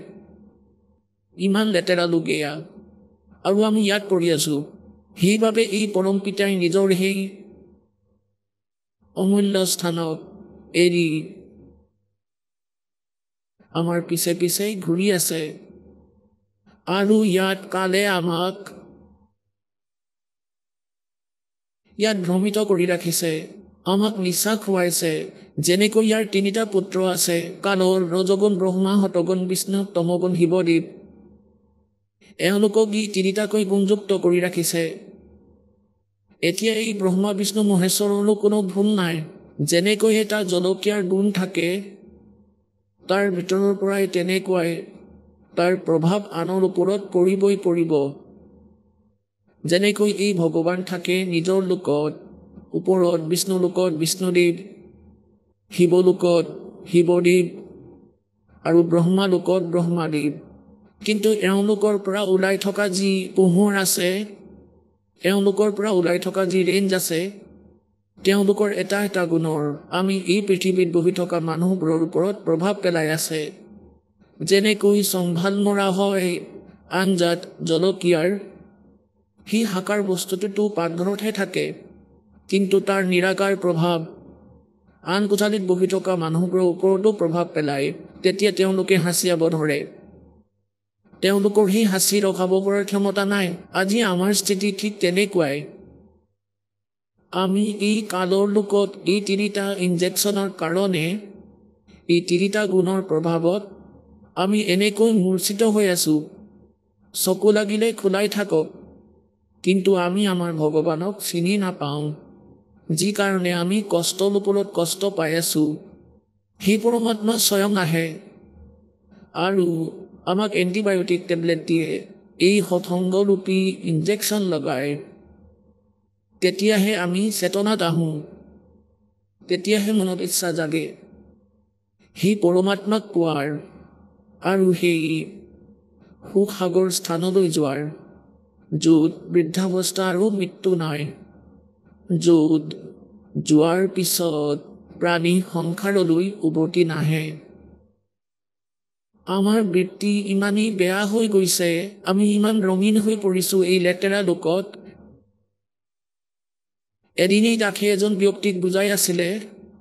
ইমান লেতেৰা লোক এয়া, আৰু আমি ইয়াত পৰি আছোঁ। সেইবাবে এই পৰম পিতাই নিজৰ সেই অমূল্য স্থানক এৰি আমাৰ পিছে পিছে ঘূৰি আছে, আৰু ইয়াত কালে আমাক ইয়াত ভ্ৰমিত কৰি ৰাখিছে, আমাক নিচা খুৱাইছে। যেনেকৈ ইয়াৰ 3টা পুত্ৰ আছে, কালৰ, ৰজগুণ ব্ৰহ্মা, শতগুণ বিষ্ণু, তমগুণ শিৱদেৱ। এওঁলোকক ই 3টাকৈ গুণযুক্ত কৰি ৰাখিছে। এতিয়া এই ব্ৰহ্মা বিষ্ণু মহেশ্বৰৰো কোনো ভুল নাই। যেনেকৈ এটা জলকীয়াৰ গুণ থাকে, তাৰ ভিতৰৰ পৰাই তেনেকুৱাই তাৰ প্ৰভাৱ আনৰ ওপৰত পৰিবই পৰিব। যেনেকৈ এই ভগৱান থাকে নিজৰ লোকত ওপৰত, বিষ্ণু লোকত বিষ্ণুদেৱ, শিৱলোকত শিৱদেৱ, আৰু ব্ৰহ্মা লোকত ব্ৰহ্মাদেৱ। কিন্তু এওঁলোকৰ পৰা ওলাই থকা যি পোহৰ আছে, এওঁলোকৰ পৰা ওলাই থকা যি ৰেঞ্জ আছে, তেওঁলোকৰ এটা এটা গুণৰ আমি এই পৃথিৱীত বহি থকা মানুহবোৰৰ ওপৰত প্ৰভাৱ পেলাই আছে। যেনেকৈ চম্ভাল মৰা হয় আঞ্জাত জলকীয়াৰ, সি সাকাৰ বস্তুটোতো পাকঘৰতহে থাকে, কিন্তু তাৰ নিৰাকাৰ প্ৰভাৱ আন কোঠালিত বহি থকা মানুহবোৰৰ ওপৰতো প্ৰভাৱ পেলায়। তেতিয়া তেওঁলোকে হাঁচিয়াব ধৰে। তেওঁলোকৰ সেই হাঁচি ৰখাব পৰাৰ ক্ষমতা নাই। আজি আমাৰ স্থিতি ঠিক তেনেকুৱাই। আমি এই কালৰ লোকত এই 3টা ইনজেকশ্যনৰ কাৰণে, এই 3টা গুণৰ প্ৰভাৱত আমি এনেকৈ মূৰ্ছিত হৈ আছোঁ। চকু লাগিলে খোলাই থাকক, কিন্তু আমি আমাৰ ভগৱানক চিনি নাপাওঁ। যি কাৰণে আমি কষ্টৰ ওপৰত কষ্ট পাই আছোঁ। সেই পৰমাত্মা স্বয়ং আহে আৰু আমাক এণ্টিবায়'টিক টেবলেট দিয়ে, এই সৎসংগৰূপী ইনজেকশ্যন লগায়। তেতিয়াহে আমি চেতনাত আহোঁ, তেতিয়াহে মনত ইচ্ছা জাগে সেই পৰমাত্মাক পোৱাৰ আৰু সেই সুখসাগৰ স্থানলৈ যোৱাৰ, য'ত বৃদ্ধাৱস্থা আৰু মৃত্যু নাই, য'ত যোৱাৰ পিছত প্ৰাণী সংসাৰলৈ উভতি নাহে। আমাৰ বৃত্তি ইমানেই বেয়া হৈ গৈছে, আমি ইমান ৰঙীন হৈ পৰিছোঁ এই লেতেৰা লোকত। এদিনেই দাসে এজন ব্যক্তিক বুজাই আছিলে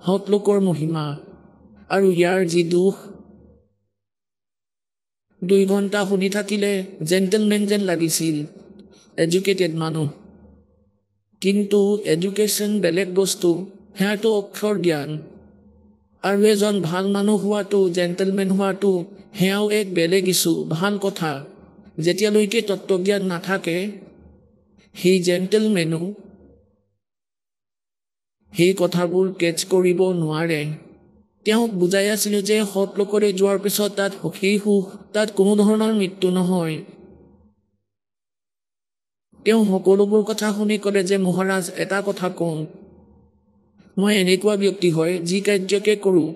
সৎলোকৰ মহিমা আৰু ইয়াৰ যি দুখ। 2 ঘণ্টা শুনি থাকিলে জেণ্টেলমেন যেন লাগিছিল, এডুকেটেড মানুহ। কিন্তু এডুকেশ্যন বেলেগ বস্তু, সেয়াটো অক্ষৰ জ্ঞান। আৰু এজন ভাল মানুহ হোৱাটো, জেণ্টেলমেন হোৱাটো, সেয়াও এক বেলেগ ইছ্যু, ভাল কথা। যেতিয়ালৈকে তত্ত্বজ্ঞান নাথাকে, সেই জেণ্টেলমেনো সেই কথাবোৰ কেটচ কৰিব নোৱাৰে। তেওঁক বুজাই আছিলোঁ যে সৎলোকৰে যোৱাৰ পিছত তাত সেই সুখ, তাত কোনো ধৰণৰ মৃত্যু নহয়। তেওঁ সকলোবোৰ কথা শুনি ক'লে যে মহাৰাজ, এটা কথা কওঁ, মই এনেকুৱা ব্যক্তি হয় যি কাৰ্যকে কৰোঁ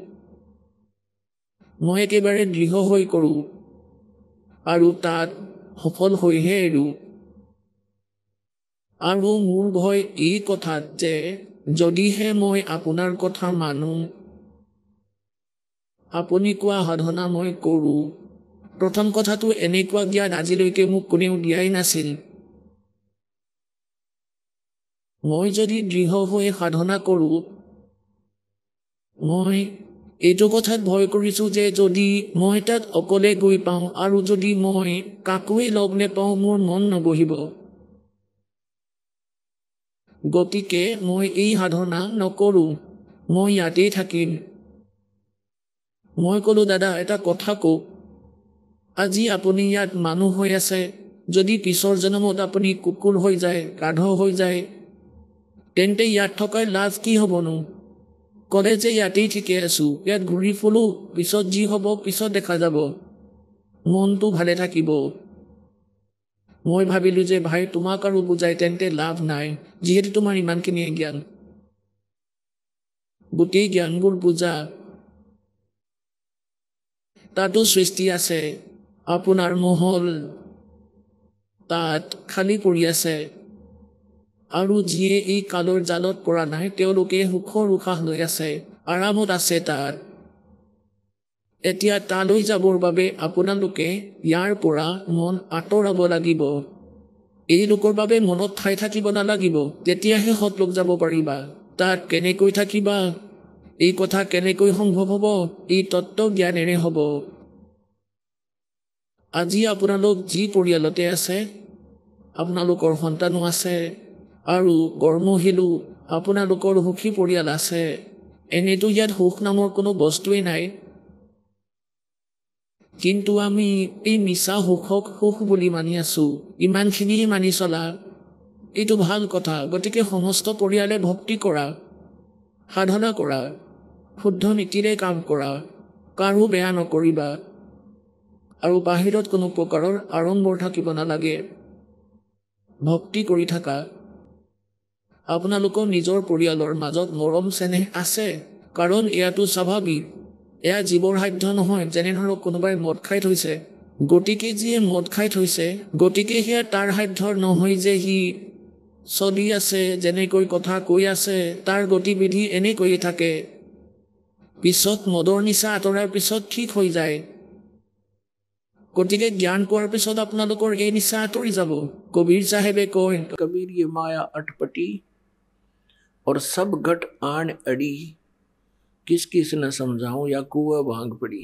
মই একেবাৰে দৃঢ় হৈ কৰোঁ আৰু তাত সফল হৈহে এৰোঁ। আৰু মোৰ ভয় এই কথাত যে যদিহে মই আপোনাৰ কথা মানো, আপুনি কোৱা সাধনা মই কৰোঁ। প্ৰথম কথাটো, এনেকুৱা জ্ঞান আজিলৈকে মোক কোনেও দিয়াই নাছিল। মই যদি দৃঢ় হৈ সাধনা কৰোঁ, মই এইটো কথাত ভয় কৰিছোঁ যে যদি মই তাত অকলে গৈ পাওঁ আৰু যদি মই কাকোৱেই লগ নেপাওঁ, মোৰ মন নবহিব। গতিকে মই এই সাধনা নকৰোঁ, মই ইয়াতেই থাকিম। মই ক'লোঁ, দাদা এটা কথা কওক, আজি আপুনি ইয়াত মানুহ হৈ আছে, যদি পিছৰ জন্মত আপুনি কুকুৰ হৈ যায়, গাধ হৈ যায়, তেন্তে ইয়াত থকাৰ লাভ কি হ'বনো? ক'লে যে ইয়াতেই ঠিকে আছোঁ, ইয়াত ঘূৰি ফুৰোঁ, পিছত যি হ'ব পিছত দেখা যাব, মনটো ভালে থাকিব। মই ভাবিলোঁ যে ভাই, তোমাক আৰু বুজাই তেন্তে লাভ নাই, যিহেতু তোমাৰ ইমানখিনি জ্ঞান, গোটেই জ্ঞানবোৰ বুজা। তাতো সৃষ্টি আছে, আপোনাৰ মহল তাত খালী পৰি আছে। আৰু যিয়ে এই কালৰ জালত পৰা নাই, তেওঁলোকে সুখৰ উশাহ লৈ আছে, আৰামত আছে তাত। এতিয়া তালৈ যাবৰ বাবে আপোনালোকে ইয়াৰ পৰা মন আঁতৰাব লাগিব। এই লোকৰ বাবে মনত ঠাই থাকিব নালাগিব, তেতিয়াহে সৎলোক যাব পাৰিবা। তাত কেনেকৈ থাকিবা, এই কথা কেনেকৈ সম্ভৱ হ'ব? এই তত্ত্ব জ্ঞানেৰে হ'ব। আজি আপোনালোক যি পৰিয়ালতে আছে, আপোনালোকৰ সন্তানো আছে আৰু কৰ্মশীলো, আপোনালোকৰ সুখী পৰিয়াল আছে। এনেতো ইয়াত সুখ নামৰ কোনো বস্তুৱেই নাই। কিন্তু আমি এই মিছা সুখক সুখ বুলি মানি আছোঁ, ইমানখিনিয়ে মানি চলা। এইটো ভাল কথা। গতিকে সমস্ত পৰিয়ালে ভক্তি কৰা, সাধনা কৰা, শুদ্ধ নীতিৰে কাম কৰা, কাৰো বেয়া নকৰিবা আৰু বাহিৰত কোনো প্ৰকাৰৰ আড়ম্বৰ থাকিব নালাগে। ভক্তি কৰি থাকা। আপোনালোকৰ নিজৰ পৰিয়ালৰ মাজত মৰম চেনেহ আছে, কাৰণ এয়াটো স্বাভাৱিক। এয়া জীৱৰ সাধ্য নহয়। যেনে ধৰক কোনোবাই মদ খাই থৈছে, গতিকে যিয়ে মদ খাই থৈছে, গতিকে সেয়া তাৰ সাধ্যৰ নহয় যে সি চলি আছে, যেনেকৈ কথা কৈ আছে, তাৰ গতিবিধি এনেকৈয়ে থাকে। পিছত মদৰ নিচা আঁতৰাৰ পিছত ঠিক হৈ যায়। গতিকে জ্ঞান পোৱাৰ পিছত আপোনালোকৰ এই নিচা আঁতৰি যাব। কবিৰ চাহেবে কয়, कबीर ये माया अटपटी और सब घट आन अड़ी, किस न समझाऊं या कुआ भांग पड़ी।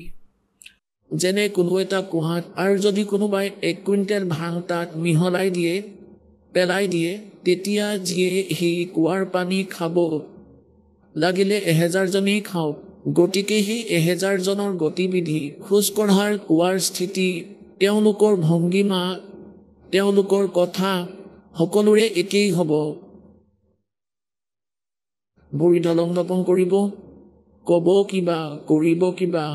যেনে কোনো এটা কুঁহাত আৰু যদি কোনোবাই 1 কুইণ্টেল ভাং তাত মিহলাই দিয়ে পেলাই দিয়ে তেতিয়া যিয়ে সেই কুঁৱাৰ পানী খাব লাগিলে 1000 জনেই খাওক। গতিকে সেই 1000 জনৰ গতিবিধি, খোজ কঢ়াৰ কুঁৱাৰ স্থিতি, তেওঁলোকৰ ভংগীমা, তেওঁলোকৰ কথা সকলোৰে একেই হ'ব। ভৰি দলং দপং কৰিব, ক'ব কিবা, কৰিব কিবা।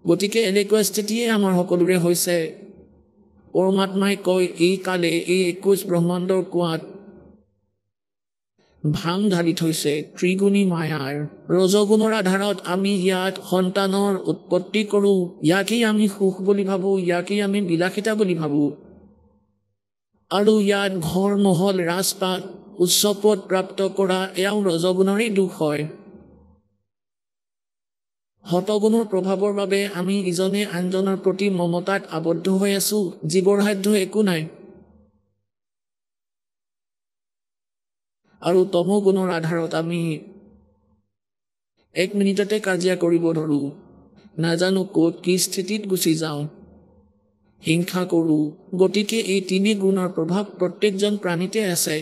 গতিকে এনেকুৱা স্থিতিয়ে আমাৰ সকলোৰে হৈছে। পৰমাত্মাই কয় এই কালে এই 21 ব্ৰহ্মাণ্ডৰ কুঁৱাত ভাং ঢালি থৈছে ত্ৰিগুণী মায়াৰ। ৰজগুণৰ আধাৰত আমি ইয়াত সন্তানৰ উৎপত্তি কৰোঁ, ইয়াকেই আমি সুখ বুলি ভাবোঁ, ইয়াকেই আমি বিলাসিতা বুলি ভাবোঁ। আৰু ইয়াত ঘৰ মহল ৰাজপাট উচ্চ পদ প্ৰাপ্ত কৰা এয়াও ৰজগুণৰেই দুখ হয়। হতগুণৰ প্ৰভাৱৰ বাবে আমি ইজনে আনজনৰ প্ৰতি মমতাত আবদ্ধ হৈ আছো, জীৱৰ সাধ্য একো নাই। আৰু তমগুণৰ আধাৰত আমি 1 মিনিটতে কাজিয়া কৰিব ধৰোঁ, নাজানো ক'ত কি স্থিতিত গুচি যাওঁ, হিংসা কৰোঁ। গতিকে এই 3 গুণৰ প্ৰভাৱ প্ৰত্যেকজন প্ৰাণীতে আছে।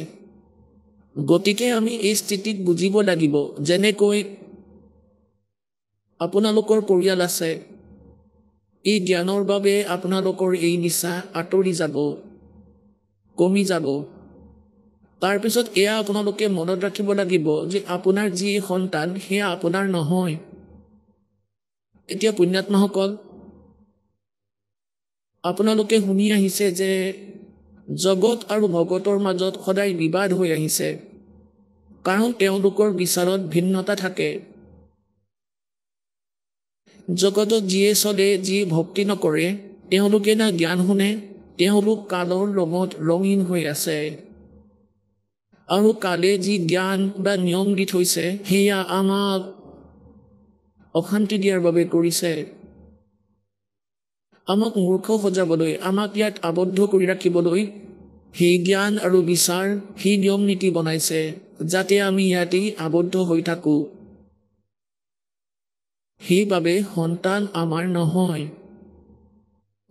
গতিকে আমি এই স্থিতিক বুজিব লাগিব। যেনেকৈ আপোনালোকৰ পৰিয়াল আছে, এই জ্ঞানৰ বাবে আপোনালোকৰ এই নিচা আঁতৰি যাব, কমি যাব। তাৰপিছত এয়া আপোনালোকে মনত ৰাখিব লাগিব যে আপোনাৰ যি সন্তান সেয়া আপোনাৰ নহয়। এতিয়া পুণ্যাত্মাসকল, আপোনালোকে শুনি আহিছে যে জগত আৰু ভগতৰ মাজত সদায় বিবাদ হৈ আহিছে, কাৰণ তেওঁলোকৰ বিচাৰত ভিন্নতা থাকে। জগতত যিয়ে চলে, যিয়ে ভক্তি নকৰে, তেওঁলোকে না জ্ঞান শুনে, তেওঁলোক কালৰ ৰঙত ৰঙীন হৈ আছে। আৰু কালে যি জ্ঞান বা নিয়ম দি থৈছে সেয়া আমাক অশান্তি দিয়াৰ বাবে কৰিছে, আমাক মূৰ্খ সজাবলৈ, আমাক ইয়াত আবদ্ধ কৰি ৰাখিবলৈ সেই জ্ঞান আৰু বিচাৰ, সেই নিয়ম নীতি বনাইছে যাতে আমি ইয়াতেই আবদ্ধ হৈ থাকো। সেইবাবে সন্তান আমাৰ নহয়।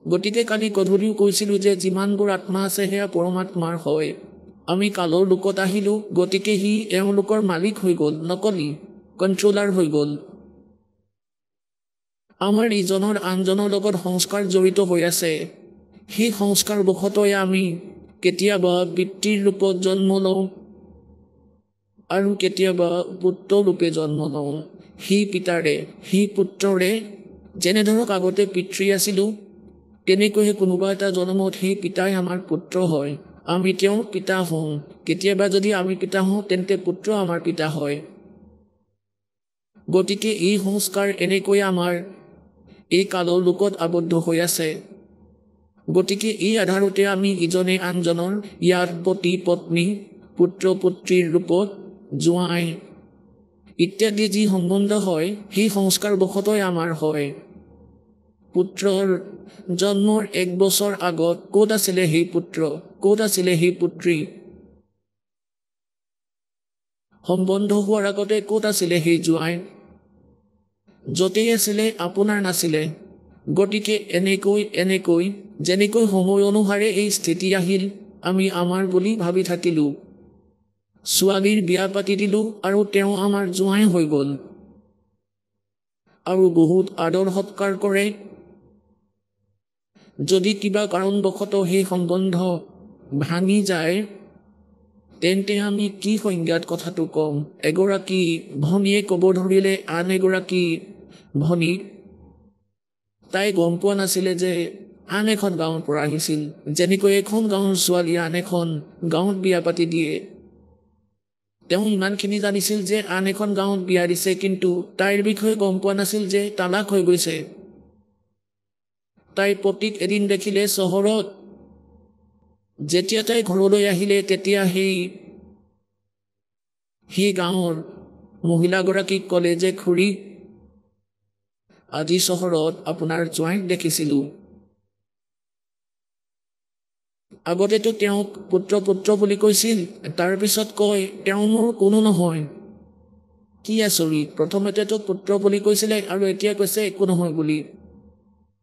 গতিকে কালি গধূলিও কৈছিলো যে যিমানবোৰ আত্মা আছে সেয়া পৰমাত্মাৰ হয়। আমি কালৰ লোকত আহিলো, গতিকে সি এওঁলোকৰ মালিক হৈ গ'ল, নকলি কণ্ট্ৰলাৰ হৈ গ'ল। আমাৰ ইজনৰ আনজনৰ লগত সংস্কাৰ জড়িত হৈ আছে। সেই সংস্কাৰ বশতঃ আমি কেতিয়াবা পিতৃৰ ৰূপত জন্ম লওঁ আৰু কেতিয়াবা পুত্ৰ ৰূপে জন্ম লওঁ। সেই পিতাৰে, সেই পুত্ৰৰে, যেনে ধৰক আগতে পিতৃ আছিলো, তেনেকৈয়ে কোনোবা এটা জন্মত সেই পিতাই আমাৰ পুত্ৰ হয়, আমি তেওঁৰ পিতা হওঁ। কেতিয়াবা যদি আমি পিতা হওঁ তেন্তে পুত্ৰ আমাৰ পিতা হয়। গতিকে এই সংস্কাৰ এনেকৈ আমাৰ এই কালৰ লোকত আবদ্ধ হৈ আছে। গতিকে এই আধাৰতে আমি ইজনে আনজনৰ ইয়াত পতি পত্নী, পুত্ৰ পুত্ৰীৰ ৰূপত জোঁৱাই ইত্যাদি যি সম্বন্ধ হয়, সেই সংস্কাৰ বশতঃ আমাৰ হয়। পুত্ৰৰ জন্মৰ 1 বছৰ আগত ক'ত আছিলে সেই পুত্ৰ, ক'ত আছিলে সেই পুত্ৰী? সম্বন্ধ হোৱাৰ আগতে ক'ত আছিলে সেই জোঁৱাই? য'তেই আছিলে আপোনাৰ নাছিলে। গতিকে এনেকৈ যেনেকৈ সময় অনুসাৰে এই স্থিতি আহিল, আমি আমাৰ বুলি ভাবি থাকিলো। ছোৱালীৰ বিয়া পাতি দিলো আৰু তেওঁ আমাৰ জোঁৱাই হৈ গ'ল। আৰু বহুত আদৰ সৎকাৰ কৰে। যদি কিবা কাৰণবশতঃ সেই সম্বন্ধ ভাঙি যায়, তেন্তে আমি কি সংজ্ঞাত কথাটো কম? এগৰাকী ভনীয়ে ক'ব ধৰিলে আন এগৰাকী ভনী, তাই গম পোৱা নাছিলে যে আন এখন গাঁৱৰ পৰা আহিছিল। যেনেকৈ এখন গাঁৱৰ ছোৱালী আন এখন গাঁৱত বিয়া পাতি দিয়ে, তেওঁ ইমানখিনি জানিছিল যে আন এখন গাঁৱত বিয়া দিছে, কিন্তু তাইৰ বিষয়ে গম পোৱা নাছিল যে তালাক হৈ গৈছে। তাই পতিক এদিন দেখিলে চহৰত। যেতিয়া তাই ঘৰলৈ আহিলে তেতিয়া সেই গাঁৱৰ মহিলাগৰাকীক ক'লে যে খুৰী, আজি চহৰত আপোনাৰ জোঁৱাইক দেখিছিলোঁ। আগতেতো তেওঁক পুত্ৰ বুলি কৈছিল, তাৰপিছত কয় তেওঁ মোৰ কোনো নহয়। কি আচৰিত, প্ৰথমতেতো পুত্ৰ বুলি কৈছিলে আৰু এতিয়া কৈছে একো নহয় বুলি।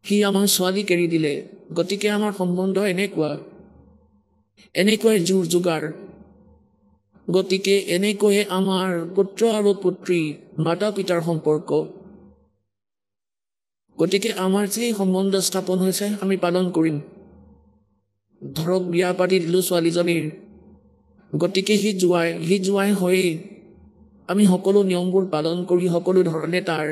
সি আমাৰ ছোৱালীক এৰি দিলে, গতিকে আমাৰ সম্বন্ধ এনেকুৱাই জোৰ যোগাৰ। গতিকে এনেকৈয়ে আমাৰ পুত্ৰ আৰু পুত্ৰী মাতা পিতাৰ সম্পৰ্ক। গতিকে আমাৰ যে সম্বন্ধ স্থাপন হৈছে আমি পালন কৰিম। ধৰক বিয়া পাতি দিলোঁ ছোৱালীজনীৰ, গতিকে সি জোৱাই হৈয়ে আমি সকলো নিয়মবোৰ পালন কৰি সকলো ধৰণে তাৰ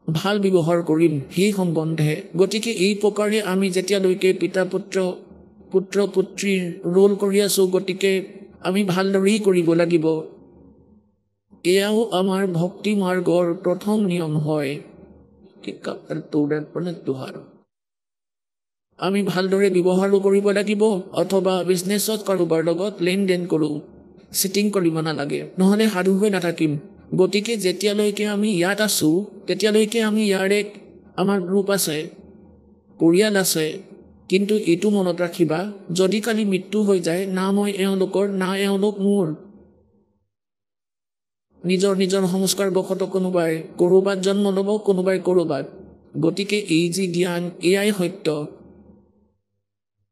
ভাল ব্যৱহাৰ কৰিম সেই সম্বন্ধে। গতিকে এই প্ৰকাৰে আমি যেতিয়ালৈকে পিতা পুত্ৰ পুত্ৰীৰ ৰোল কৰি আছোঁ, গতিকে আমি ভালদৰেই কৰিব লাগিব। এয়াও আমাৰ ভক্তি মাৰ্গৰ প্ৰথম নিয়ম হয়। আমি ভালদৰে ব্যৱহাৰো কৰিব লাগিব, অথবা বিজনেছত কাৰোবাৰ লগত লেনদেন কৰোঁ, চিটিং কৰিব নালাগে, নহ'লে সাধু হৈ নাথাকিম। গতিকে যেতিয়ালৈকে আমি ইয়াত আছোঁ তেতিয়ালৈকে আমি ইয়াৰে আমাৰ গ্ৰুপ আছে, পৰিয়াল আছে। কিন্তু এইটো মনত ৰাখিবা, যদি কালি মৃত্যু হৈ যায়, না মই এওঁলোকৰ না এওঁলোক মোৰ। নিজৰ সংস্কাৰ বশত কোনোবাই ক'ৰবাত জন্ম ল'ব, কোনোবাই ক'ৰবাত। গতিকে এই যি জ্ঞান এয়াই সত্য।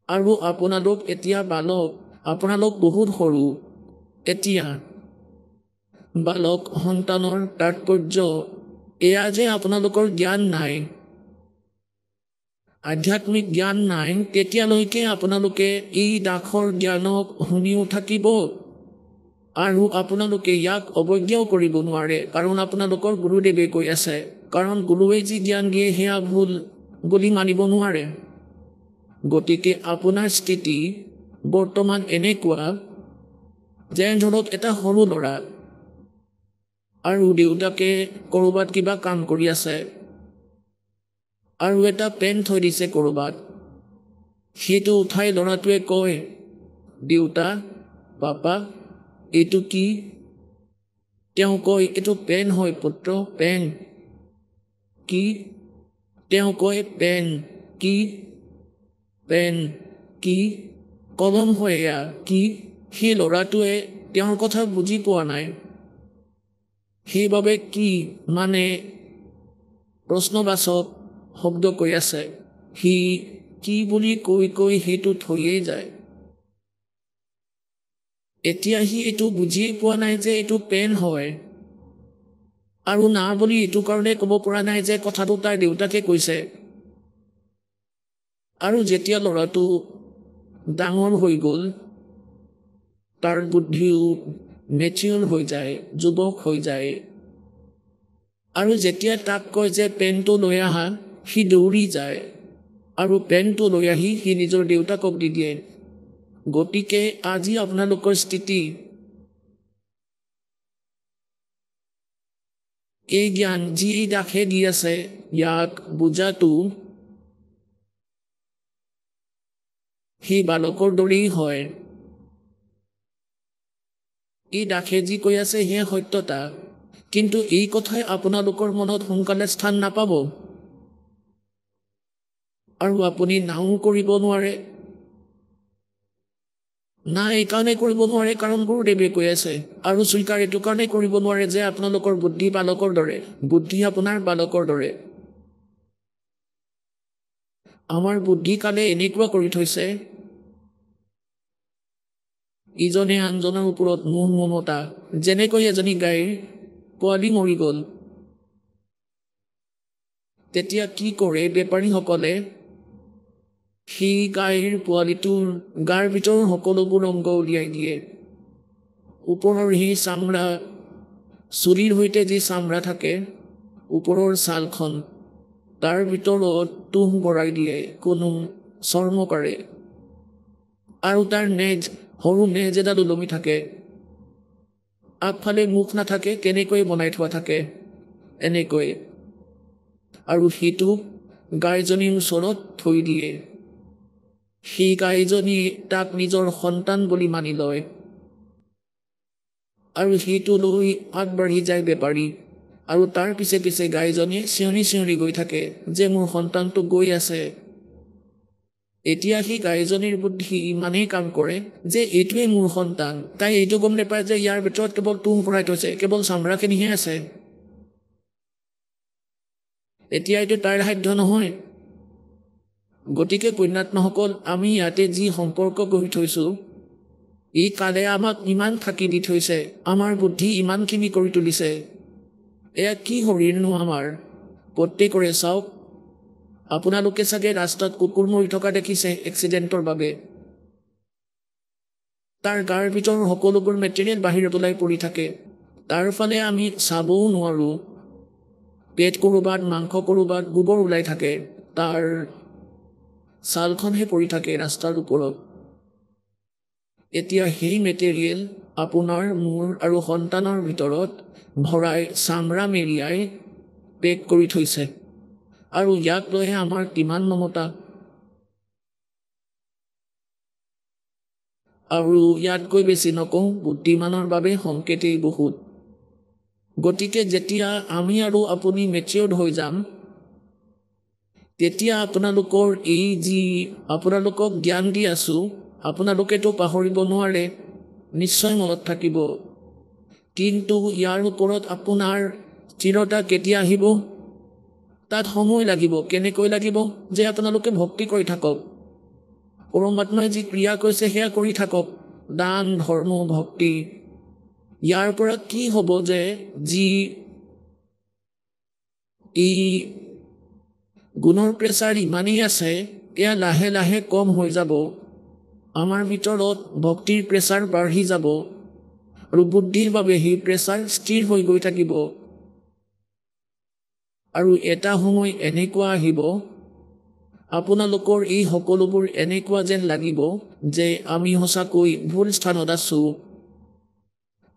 আৰু আপোনালোক এতিয়া বালক, আপোনালোক বহুত সৰু। এতিয়া বালক সন্তানৰ তাৎপৰ্য এয়া যে আপোনালোকৰ জ্ঞান নাই, আধ্যাত্মিক জ্ঞান নাই, তেতিয়ালৈকে আপোনালোকে এই দাসৰ জ্ঞানক শুনিও থাকিব আৰু আপোনালোকে ইয়াক অৱজ্ঞাও কৰিব নোৱাৰে, কাৰণ আপোনালোকৰ গুৰুদেৱে কৈ আছে। কাৰণ গুৰুৱে যি জ্ঞান দিয়ে সেয়া ভুল বুলি মানিব নোৱাৰে। গতিকে আপোনাৰ স্থিতি বৰ্তমান এনেকুৱা যে ধৰক এটা সৰু ল'ৰা আৰু দেউতাকে ক'ৰবাত কিবা কাম কৰি আছে আৰু এটা পেন থৈ দিছে ক'ৰবাত, সেইটো উঠাই ল'ৰাটোৱে কয়, দেউতা, পাপা, এইটো কি? তেওঁ কয়, এইটো পেন হয় পুত্ৰ, পেন। কি? তেওঁ কয়, পেন। কি? পেন। কি? কলম হয় এয়া। কি? সেই ল'ৰাটোৱে তেওঁৰ কথা বুজি পোৱা নাই। সেইবাবে কি মানে প্ৰশ্নবাচক শব্দ কৈ আছে। সি কি বুলি কৈ সেইটো থৈয়েই যায়। এতিয়া সি এইটো বুজিয়ে পোৱা নাই যে এইটো পেন হয়, আৰু না বুলি এইটো কাৰণে ক'ব পৰা নাই যে কথাটো তাৰ দেউতাকে কৈছে। আৰু যেতিয়া ল'ৰাটো ডাঙৰ হৈ গ'ল, তাৰ বুদ্ধিও মেচিয়ৰ হৈ যায়, যুৱক হৈ যায়, আৰু যেতিয়া তাক কয় যে পেনটো লৈ আহা, সি দৌৰি যায় আৰু পেনটো লৈ আহি সি নিজৰ দেউতাকক দি দিয়ে। গতিকে আজি আপোনালোকৰ স্থিতি এই জ্ঞান যি দাসে দি আছে, ইয়াক বুজাটো সেই বালকৰ দৰেই হয়। এই দাসে যি কৈ আছে সেয়া সত্যতা, কিন্তু এই কথাই আপোনালোকৰ মনত সোনকালে স্থান নাপাব আৰু আপুনি নাও কৰিব নোৱাৰে। না এইকাৰণে কৰিব নোৱাৰে কাৰণ গুৰুদেৱে কৈ আছে, আৰু স্বীকাৰ এইটো কাৰণে কৰিব নোৱাৰে যে আপোনালোকৰ বুদ্ধি বালকৰ দৰে, বুদ্ধি আপোনাৰ বালকৰ দৰে। আমাৰ বুদ্ধি কালে এনেকুৱা কৰি থৈছে, ইজনে আনজনৰ ওপৰত মোহ মমতা। যেনেকৈ এজনী গাইৰ পোৱালি মৰি গ'ল, তেতিয়া কি কৰে বেপাৰীসকলে, সেই গাইৰ পোৱালিটোৰ গাৰ ভিতৰৰ সকলোবোৰ অংগ উলিয়াই দিয়ে। ওপৰৰ সেই চামৰা, চুলিৰ সৈতে যি চামৰা থাকে, ওপৰৰ ছালখন, তাৰ ভিতৰত তুঁহ ভৰাই দিয়ে কোনো চৰ্মকাৰে, আৰু তাৰ নেজ, সৰু নেজ এডাল ওলমি থাকে। আগফালে মুখ নাথাকে, কেনেকৈ বনাই থোৱা থাকে এনেকৈ, আৰু সেইটো গাইজনীৰ ওচৰত থৈ দিয়ে। সেই গাইজনী তাক নিজৰ সন্তান বুলি মানি লয়, আৰু সেইটো লৈ আগবাঢ়ি যায় বেপাৰী, আৰু তাৰ পিছে পিছে গাইজনীয়ে চিঞৰি চিঞৰি গৈ থাকে যে মোৰ সন্তানটো গৈ আছে। এতিয়া সি গাইজনীৰ বুদ্ধি ইমানেই কাম কৰে যে এইটোৱে মোৰ সন্তান, তাই এইটো গম নাপায় যে ইয়াৰ ভিতৰত কেৱল তুঁহ ভৰাই থৈছে, কেৱল চামৰাখিনিহে আছে। এতিয়া এইটো তাইৰ সাধ্য নহয়। গতিকে পুণ্যাত্মাসকল, আমি ইয়াতে যি সম্পৰ্ক গঢ়ি থৈছোঁ, ই কালে আমাক ইমান ফাঁকি দি থৈছে, আমাৰ বুদ্ধি ইমানখিনি কৰি তুলিছে। এয়া কি শৰীৰনো আমাৰ? প্ৰত্যেকৰে চাওক, আপোনালোকে চাগে ৰাস্তাত কুকুৰ মৰি থকা দেখিছে এক্সিডেণ্টৰ বাবে। তাৰ গাৰ ভিতৰৰ সকলোবোৰ মেটেৰিয়েল বাহিৰত ওলাই পৰি থাকে, তাৰ ফালে আমি চাবও নোৱাৰোঁ। পেট ক'ৰবাত, মাংস ক'ৰবাত, গোবৰ ওলাই থাকে, তাৰ ছালখনহে পৰি থাকে ৰাস্তাৰ ওপৰত। এতিয়া সেই মেটেৰিয়েল আপোনাৰ, মোৰ আৰু সন্তানৰ ভিতৰত ভৰাই চামৰা মেৰিয়াই পেক কৰি থৈছে, আৰু ইয়াক লৈহে আমাৰ কিমান মমতা। আৰু ইয়াতকৈ বেছি নকওঁ, বুদ্ধিমানৰ বাবে সংকেতেই বহুত। গতিকে যেতিয়া আমি আৰু আপুনি মেচিয়ৰ্ড হৈ যাম, তেতিয়া আপোনালোকৰ এই যি আপোনালোকক জ্ঞান দি আছোঁ, আপোনালোকেতো পাহৰিব নোৱাৰে, নিশ্চয় মনত থাকিব। কিন্তু ইয়াৰ ওপৰত আপোনাৰ স্থিৰতা কেতিয়া আহিব? তাত সময় লাগিব। কেনেকৈ লাগিব? যে আপোনালোকে ভক্তি কৰি থাকক, পৰমাত্মাই যি ক্ৰিয়া কৰিছে সেয়া কৰি থাকক, দান, ধৰ্ম, ভক্তি। ইয়াৰ পৰা কি হ'ব যে যি এই গুণৰ প্ৰেছাৰ ইমানেই আছে, এয়া লাহে লাহে কম হৈ যাব। আমাৰ ভিতৰত ভক্তিৰ প্ৰেছাৰ বাঢ়ি যাব, আৰু বুদ্ধিৰ বাবে সেই প্ৰেছাৰ স্থিৰ হৈ গৈ থাকিব। আৰু এটা সময় এনেকুৱা আহিব, আপোনালোকৰ এই সকলোবোৰ এনেকুৱা যেন লাগিব যে আমি সঁচাকৈ ভুল স্থানত আছোঁ।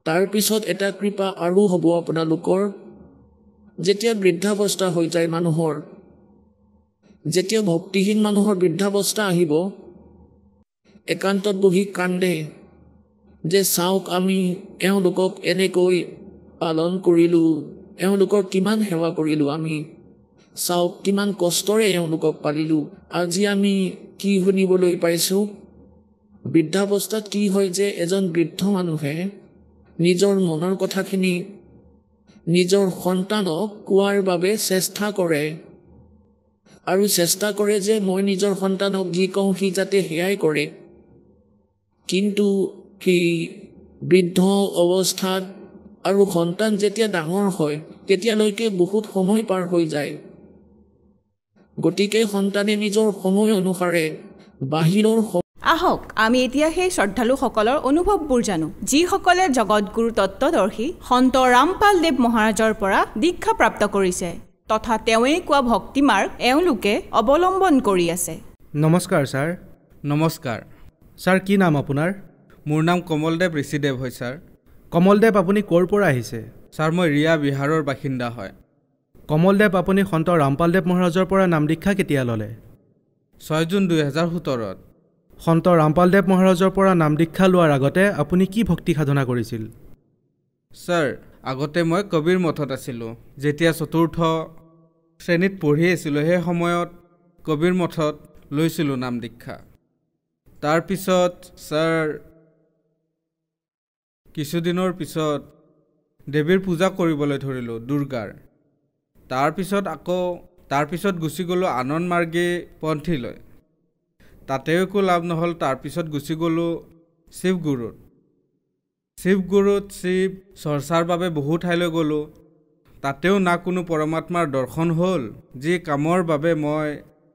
তাৰপিছত এটা কৃপা আৰু হ'ব আপোনালোকৰ, যেতিয়া বৃদ্ধাৱস্থা হৈ যায় মানুহৰ, যেতিয়া ভক্তিহীন মানুহৰ বৃদ্ধাৱস্থা আহিব, একান্তত বহি কান্দে যে চাওক আমি এওঁলোকক এনেকৈ পালন কৰিলোঁ, এওঁলোকৰ কিমান সেৱা কৰিলোঁ আমি, চাওক কিমান কষ্টৰে এওঁলোকক পালিলোঁ। আজি আমি কি শুনিবলৈ পাইছোঁ? বৃদ্ধাৱস্থাত কি হয় যে এজন বৃদ্ধ মানুহে নিজৰ মনৰ কথাখিনি নিজৰ সন্তানক কোৱাৰ বাবে চেষ্টা কৰে, আৰু চেষ্টা কৰে যে মই নিজৰ সন্তানক যি কওঁ সি যাতে সেয়াই কৰে। কিন্তু সেই বৃদ্ধ অৱস্থাত আৰু সন্তান যেতিয়া ডাঙৰ হয়, তেতিয়ালৈকে বহুত সময় পাৰ হৈ যায়। গতিকে সন্তানে নিজৰ সময় অনুসাৰে বাহিৰৰ আহক আমি এতিয়া সেই শ্ৰদ্ধালুসকলৰ অনুভৱবোৰ জানো, যিসকলে জগতগুৰু তত্ত্বদৰ্শী সন্ত ৰামপাল দেৱ মহাৰাজৰ পৰা দীক্ষা প্ৰাপ্ত কৰিছে, তথা তেওঁৱেই কোৱা ভক্তি মাৰ্গ এওঁলোকে অৱলম্বন কৰি আছে। নমস্কাৰ ছাৰ। নমস্কাৰ ছাৰ, কি নাম আপোনাৰ? মোৰ নাম কমলদেৱ ঋষিদেৱ হয় ছাৰ। কমলদেৱ, আপুনি ক'ৰ পৰা আহিছে? ছাৰ, মই ৰিয়া বিহাৰৰ বাসিন্দা হয়। কমলদেৱ, আপুনি সন্ত ৰামপালদেৱ মহাৰাজৰ পৰা নাম দীক্ষা কেতিয়া ল'লে? 6 জুন 2017। সন্ত ৰামপালদেৱ মহাৰাজৰ পৰা নাম দীক্ষা লোৱাৰ আগতে আপুনি কি ভক্তি সাধনা কৰিছিল? ছাৰ, আগতে মই কবিৰ মঠত আছিলোঁ। যেতিয়া 4ৰ্থ শ্ৰেণীত পঢ়ি আছিলোঁ, সেই সময়ত কবিৰ মঠত লৈছিলোঁ নাম দীক্ষা। তাৰপিছত ছাৰ কিছুদিনৰ পিছত দেৱীৰ পূজা কৰিবলৈ ধৰিলোঁ, দুৰ্গাৰ। তাৰপিছত গুচি গ'লোঁ আনন্দ মাৰ্গী পন্থীলৈ, তাতেও একো লাভ নহ'ল। তাৰপিছত গুচি গ'লোঁ শিৱগুৰুত। শিৱ চৰ্চাৰ বাবে বহু ঠাইলৈ গ'লোঁ, তাতেও না কোনো পৰমাত্মাৰ দৰ্শন হ'ল। যি কামৰ বাবে মই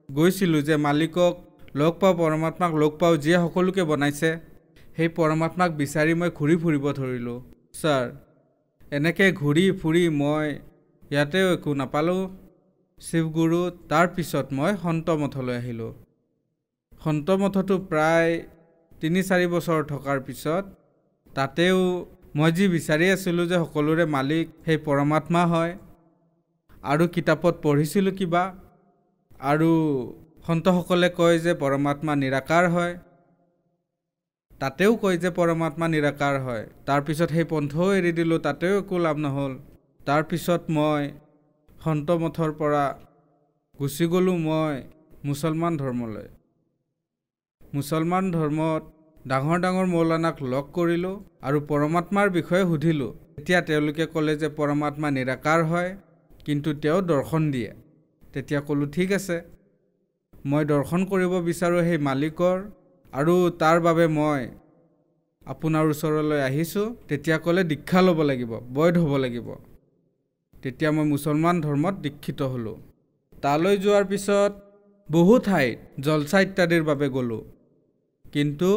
গৈছিলোঁ, যে মালিকক লগ পাওঁ, পৰমাত্মাক লগ পাওঁ, যিয়ে সকলোকে বনাইছে, সেই পৰমাত্মাক বিচাৰি মই ঘূৰি ফুৰিব ধৰিলোঁ। ছাৰ, এনেকৈ ঘূৰি ফুৰি মই ইয়াতেও একো নাপালোঁ শিৱগুৰুত। তাৰপিছত মই সন্ত মঠলৈ আহিলোঁ। সন্ত মঠতো প্ৰায় 3-4 বছৰ থকাৰ পিছত তাতেও মই যি বিচাৰি আছিলোঁ যে সকলোৰে মালিক সেই পৰমাত্মা হয়, আৰু কিতাপত পঢ়িছিলোঁ কিবা, আৰু সন্তসকলে কয় যে পৰমাত্মা নিৰাকাৰ হয়, তাতেও কয় যে পৰমাত্মা নিৰাকাৰ হয়। তাৰপিছত সেই পন্থও এৰি দিলোঁ, তাতেও একো লাভ নহ'ল। তাৰপিছত মই সন্ত মঠৰ পৰা গুচি গ'লোঁ মই মুছলমান ধৰ্মলৈ। মুছলমান ধৰ্মত ডাঙৰ ডাঙৰ মৌলানাক লগ কৰিলোঁ আৰু পৰমাত্মাৰ বিষয়ে সুধিলোঁ। তেতিয়া তেওঁলোকে ক'লে যে পৰমাত্মা নিৰাকাৰ হয়, কিন্তু তেওঁ দৰ্শন দিয়ে। তেতিয়া ক'লোঁ ঠিক আছে, মই দৰ্শন কৰিব বিচাৰোঁ সেই মালিকৰ, আৰু তাৰ বাবে মই আপোনাৰ ওচৰলৈ আহিছোঁ। তেতিয়া ক'লে দীক্ষা ল'ব লাগিব, বৈধ হ'ব লাগিব। তেতিয়া মই মুছলমান ধৰ্মত দীক্ষিত হ'লোঁ। তালৈ যোৱাৰ পিছত বহু ঠাইত জলচা ইত্যাদিৰ বাবে গ'লোঁ, কিন্তু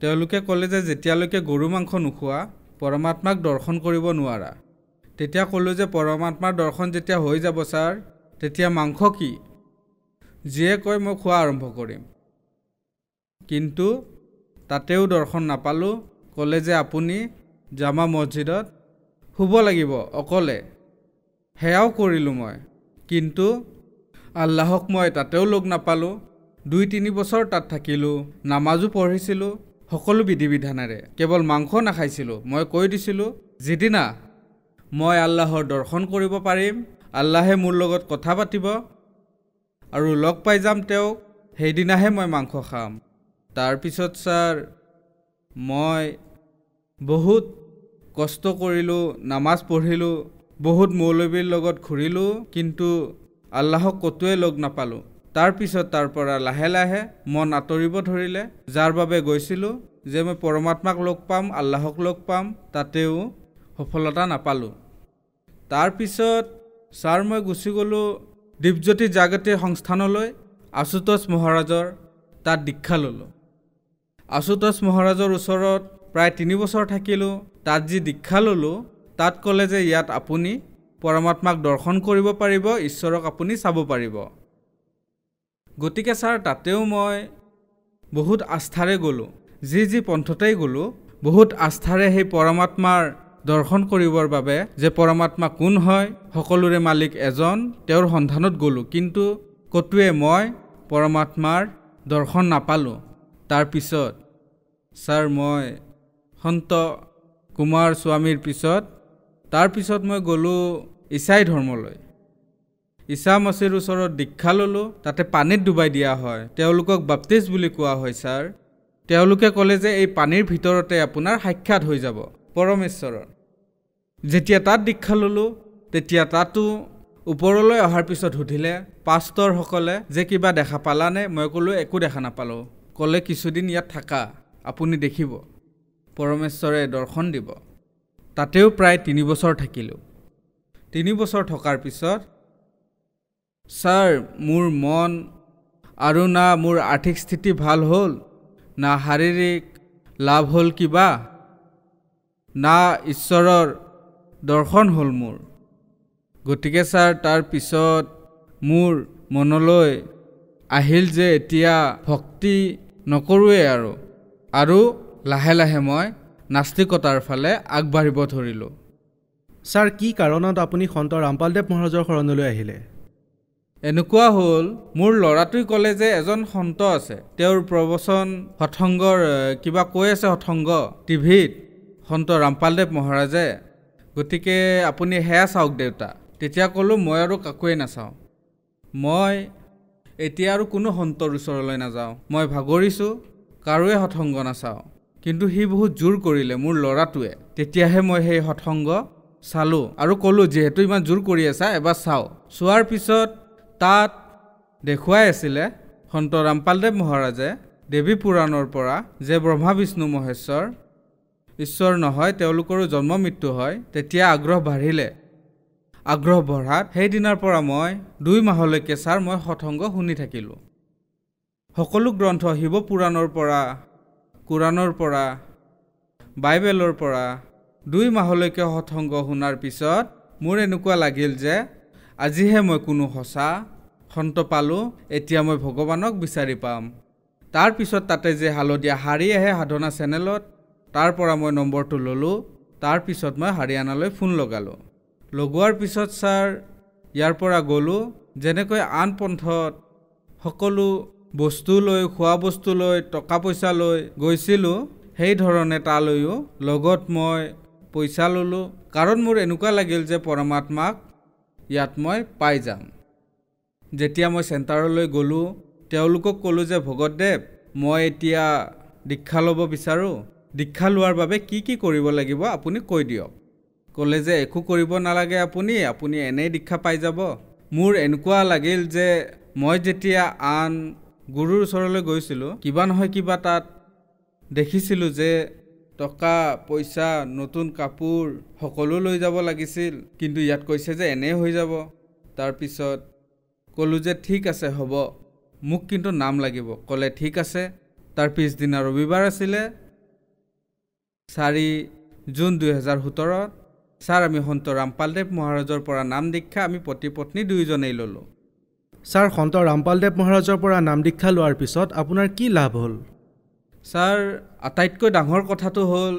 তেওঁলোকে ক'লে যে যেতিয়ালৈকে গৰু মাংস নোখোৱা পৰমাত্মাক দৰ্শন কৰিব নোৱাৰা। তেতিয়া ক'লোঁ যে পৰমাত্মাৰ দৰ্শন যেতিয়া হৈ যাব ছাৰ, তেতিয়া মাংস কি? যিয়ে কয় মই খোৱা আৰম্ভ কৰিম। কিন্তু তাতেও দৰ্শন নাপালোঁ। ক'লে যে আপুনি জামা মছজিদত শুব লাগিব অকলে। সেয়াও কৰিলোঁ মই, কিন্তু আল্লাহক মই তাতেও লগ নাপালোঁ। 2-3 বছৰ তাত থাকিলোঁ, নামাজো পঢ়িছিলোঁ সকলো বিধি বিধানেৰে, কেৱল মাংস নাখাইছিলোঁ। মই কৈ দিছিলোঁ যিদিনা মই আল্লাহৰ দৰ্শন কৰিব পাৰিম, আল্লাহে মোৰ লগত কথা পাতিব আৰু লগ পাই যাম তেওঁক, সেইদিনাহে মই মাংস খাম। তাৰপিছত ছাৰ মই বহুত কষ্ট কৰিলোঁ, নামাজ পঢ়িলোঁ, বহুত মৌলবীৰ লগত ঘূৰিলোঁ, কিন্তু আল্লাহক ক'তোৱে লগ নাপালোঁ। তাৰপিছত তাৰ পৰা লাহে লাহে মন আঁতৰিব ধৰিলে, যাৰ বাবে গৈছিলোঁ যে মই পৰমাত্মাক লগ পাম, আল্লাহক লগ পাম, তাতেও সফলতা নাপালোঁ। তাৰপিছত ছাৰ মই গুচি গ'লোঁ দীপজ্যোতি জাগতি সংস্থানলৈ, আশুতোষ মহাৰাজৰ তাত দীক্ষা ল'লোঁ। আশুতোষ মহাৰাজৰ ওচৰত প্ৰায় 3 বছৰ থাকিলোঁ। তাত যি দীক্ষা ল'লোঁ, তাত ক'লে যে ইয়াত আপুনি পৰমাত্মাক দৰ্শন কৰিব পাৰিব, ঈশ্বৰক আপুনি চাব পাৰিব। গতিকে ছাৰ তাতেও মই বহুত আস্থাৰে গ'লোঁ, যি পন্থতেই গ'লোঁ বহুত আস্থাৰে সেই পৰমাত্মাৰ দৰ্শন কৰিবৰ বাবে, যে পৰমাত্মা কোন হয়, সকলোৰে মালিক এজন, তেওঁৰ সন্ধানত গ'লোঁ, কিন্তু ক'তোৱে মই পৰমাত্মাৰ দৰ্শন নাপালোঁ। তাৰপিছত ছাৰ মই সন্ত কুমাৰ স্বামীৰ পিছত তাৰপিছত মই গ'লোঁ ঈছাই ধৰ্মলৈ। ঈছা মছিৰ ওচৰত দীক্ষা ল'লোঁ। তাতে পানীত ডুবাই দিয়া হয়, তেওঁলোকক বাপ্তিজ বুলি কোৱা হয়। ছাৰ তেওঁলোকে ক'লে যে এই পানীৰ ভিতৰতে আপোনাৰ সাক্ষাৎ হৈ যাব পৰমেশ্বৰৰ। যেতিয়া তাত দীক্ষা ল'লোঁ, তেতিয়া তাতো ওপৰলৈ অহাৰ পিছত সুধিলে পাষ্টৰসকলে যে কিবা দেখা পালানে? মই ক'লোঁ একো দেখা নাপালোঁ। ক'লে কিছুদিন ইয়াত থাকা, আপুনি দেখিব পৰমেশ্বৰে দৰ্শন দিব। তাতেও প্ৰায় 3 বছৰ থাকিলোঁ। 3 বছৰ থকাৰ পিছত ছাৰ মোৰ মন আৰু না মোৰ আৰ্থিক স্থিতি ভাল হ'ল, না শাৰীৰিক লাভ হ'ল কিবা, না ঈশ্বৰৰ দৰ্শন হ'ল মোৰ। গতিকে ছাৰ তাৰ পিছত মোৰ মনলৈ আহিল যে এতিয়া ভক্তি নকৰোঁৱে আৰু লাহে লাহে মই নাস্তিকতাৰ ফালে আগবাঢ়িব ধৰিলোঁ। ছাৰ কি কাৰণত আপুনি সন্ত ৰামপালদেৱ মহাৰাজৰ শৰণলৈ আহিলে? এনেকুৱা হ'ল, মোৰ ল'ৰাটোৱে ক'লে যে এজন সন্ত আছে, তেওঁৰ প্ৰবচন সৎসংগৰ কিবা কৈ আছে, সৎসংগ টিভিত সন্ত ৰামপালদেৱ মহাৰাজে, গতিকে আপুনি সেয়া চাওক দেউতা। তেতিয়া ক'লোঁ মই আৰু কাকোৱে নাচাওঁ, মই এতিয়া আৰু কোনো সন্তৰ ওচৰলৈ নাযাওঁ, মই ভাগৰিছোঁ, কাৰোৱে সৎসংগ নাচাওঁ। কিন্তু সি বহুত জোৰ কৰিলে মোৰ ল'ৰাটোৱে। তেতিয়াহে মই সেই সৎসংগ চালোঁ আৰু ক'লোঁ যিহেতু ইমান জোৰ কৰি আছা এবাৰ চাওঁ। চোৱাৰ পিছত তাত দেখুৱাই আছিলে সন্ত ৰামপালদেৱ মহাৰাজে দেৱী পুৰাণৰ পৰা যে ব্ৰহ্মা বিষ্ণু মহেশ্বৰ ঈশ্বৰ নহয়, তেওঁলোকৰো জন্ম মৃত্যু হয়। তেতিয়া আগ্ৰহ বাঢ়িলে, আগ্ৰহ বঢ়াত সেইদিনাৰ পৰা মই 2 মাহলৈকে ছাৰ মই সৎসংগ শুনি থাকিলোঁ। সকলো গ্ৰন্থ শিৱ পুৰাণৰ পৰা, কোৰাণৰ পৰা, বাইবেলৰ পৰা 2 মাহলৈকে সৎসংগ শুনাৰ পিছত মোৰ এনেকুৱা লাগিল যে আজিহে মই কোনো সঁচা সন্ত পালোঁ, এতিয়া মই ভগৱানক বিচাৰি পাম। তাৰপিছত তাতে যে হালধীয়া শাৰী আহে সাধনা চেনেলত, তাৰ পৰা মই নম্বৰটো ল'লোঁ। তাৰপিছত মই হাৰিয়ানালৈ ফোন লগালোঁ। লগোৱাৰ পিছত ছাৰ ইয়াৰ পৰা গ'লোঁ, যেনেকৈ আন পন্থত সকলো বস্তু লৈ, খোৱা বস্তু লৈ, টকা পইচা লৈ গৈছিলোঁ, সেই ধৰণে তালৈও লগত মই পইচা ল'লোঁ, কাৰণ মোৰ এনেকুৱা লাগিল যে পৰমাত্মাক ইয়াত মই পাই যাম। যেতিয়া মই চেণ্টাৰলৈ গ'লোঁ, তেওঁলোকক ক'লোঁ যে ভগতদেৱ মই এতিয়া দীক্ষা ল'ব বিচাৰোঁ, দীক্ষা লোৱাৰ বাবে কি কি কৰিব লাগিব আপুনি কৈ দিয়ক। ক'লে যে একো কৰিব নালাগে, আপুনি এনেই দীক্ষা পাই যাব। মোৰ এনেকুৱা লাগিল যে মই যেতিয়া আন গুৰুৰ ওচৰলৈ গৈছিলোঁ, কিবা নহয় কিবা তাত দেখিছিলোঁ যে টকা পইচা নতুন কাপোৰ সকলো লৈ যাব লাগিছিল, কিন্তু ইয়াত কৈছে যে এনেই হৈ যাব। তাৰপিছত ক'লোঁ যে ঠিক আছে হ'ব, মোক কিন্তু নাম লাগিব। ক'লে ঠিক আছে। তাৰ পিছদিনা ৰবিবাৰ আছিলে, 4 জুন 2017। ছাৰ আমি সন্ত ৰামপালদেৱ মহাৰাজৰ পৰা নাম দীক্ষা আমি পতি পত্নী দুয়োজনেই ল'লোঁ। ছাৰ, সন্ত ৰামপালদেৱ মহাৰাজৰ পৰা নাম দীক্ষা লোৱাৰ পিছত আপোনাৰ কি লাভ হ'ল? ছাৰ, আটাইতকৈ ডাঙৰ কথাটো হ'ল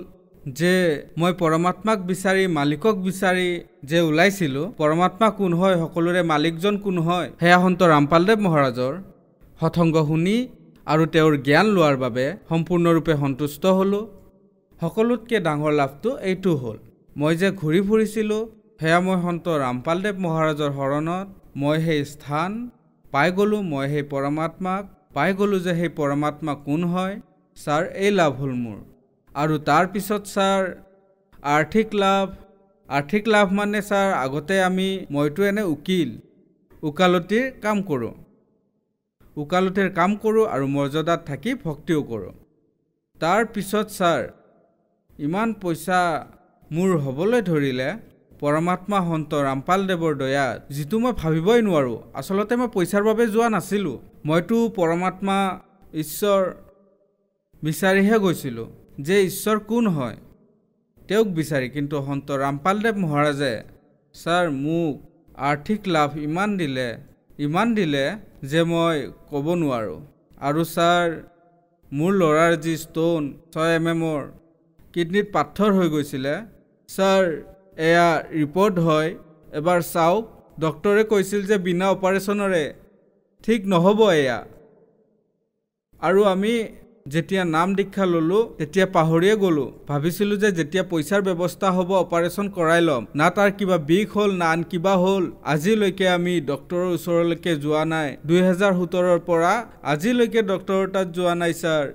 যে মই পৰমাত্মাক বিচাৰি মালিকক বিচাৰি যে ওলাইছিলোঁ, পৰমাত্মা কোন হয়, সকলোৰে মালিকজন কোন হয়, সেয়া সন্ত ৰামপালদেৱ মহাৰাজৰ সৎসংগ শুনি আৰু তেওঁৰ জ্ঞান লোৱাৰ বাবে সম্পূৰ্ণৰূপে সন্তুষ্ট হ'লোঁ। সকলোতকৈ ডাঙৰ লাভটো এইটো হ'ল, মই যে ঘূৰি ফুৰিছিলোঁ সেয়া মই সন্ত ৰামপালদেৱ মহাৰাজৰ শৰণত মই সেই স্থান পাই গ'লোঁ, মই সেই পৰমাত্মাক পাই গ'লোঁ যে সেই পৰমাত্মা কোন হয়। ছাৰ, এই লাভ হ'ল মোৰ। আৰু তাৰপিছত ছাৰ আৰ্থিক লাভ মানে ছাৰ, আগতে মইতো এনে ওকালতিৰ কাম কৰোঁ আৰু মৰ্যাদাত থাকি ভক্তিও কৰোঁ। তাৰপিছত ছাৰ ইমান পইচা মোৰ হ'বলৈ ধৰিলে পৰমাত্মা সন্ত ৰামপালদেৱৰ দয়াত, যিটো মই ভাবিবই নোৱাৰোঁ। আচলতে মই পইচাৰ বাবে যোৱা নাছিলোঁ, মইতো পৰমাত্মা ঈশ্বৰ বিচাৰিহে গৈছিলোঁ যে ঈশ্বৰ কোন হয় তেওঁক বিচাৰি। কিন্তু সন্ত ৰামপালদেৱ মহাৰাজে ছাৰ মোক আৰ্থিক লাভ ইমান দিলে যে মই ক'ব নোৱাৰোঁ। আৰু ছাৰ মোৰ ল'ৰাৰ যি ষ্ট'ন 6 mm কিডনীত পাথৰ হৈ গৈছিলে, ছাৰ এয়া ৰিপৰ্ট হয়, এবাৰ চাওক। ডক্টৰে কৈছিল যে বিনা অপাৰেশ্যনৰে ঠিক নহ'ব এয়া। আৰু আমি যেতিয়া নাম দীক্ষা ল'লোঁ তেতিয়া পাহৰিয়ে গ'লোঁ, ভাবিছিলোঁ যে যেতিয়া পইচাৰ ব্যৱস্থা হ'ব অপাৰেশ্যন কৰাই ল'ম, না তাৰ কিবা বিষ হ'ল না আন কিবা হ'ল। আজিলৈকে আমি ডক্টৰৰ ওচৰলৈকে যোৱা নাই, 2017ৰ পৰা আজিলৈকে ডক্টৰৰ তাত যোৱা নাই ছাৰ।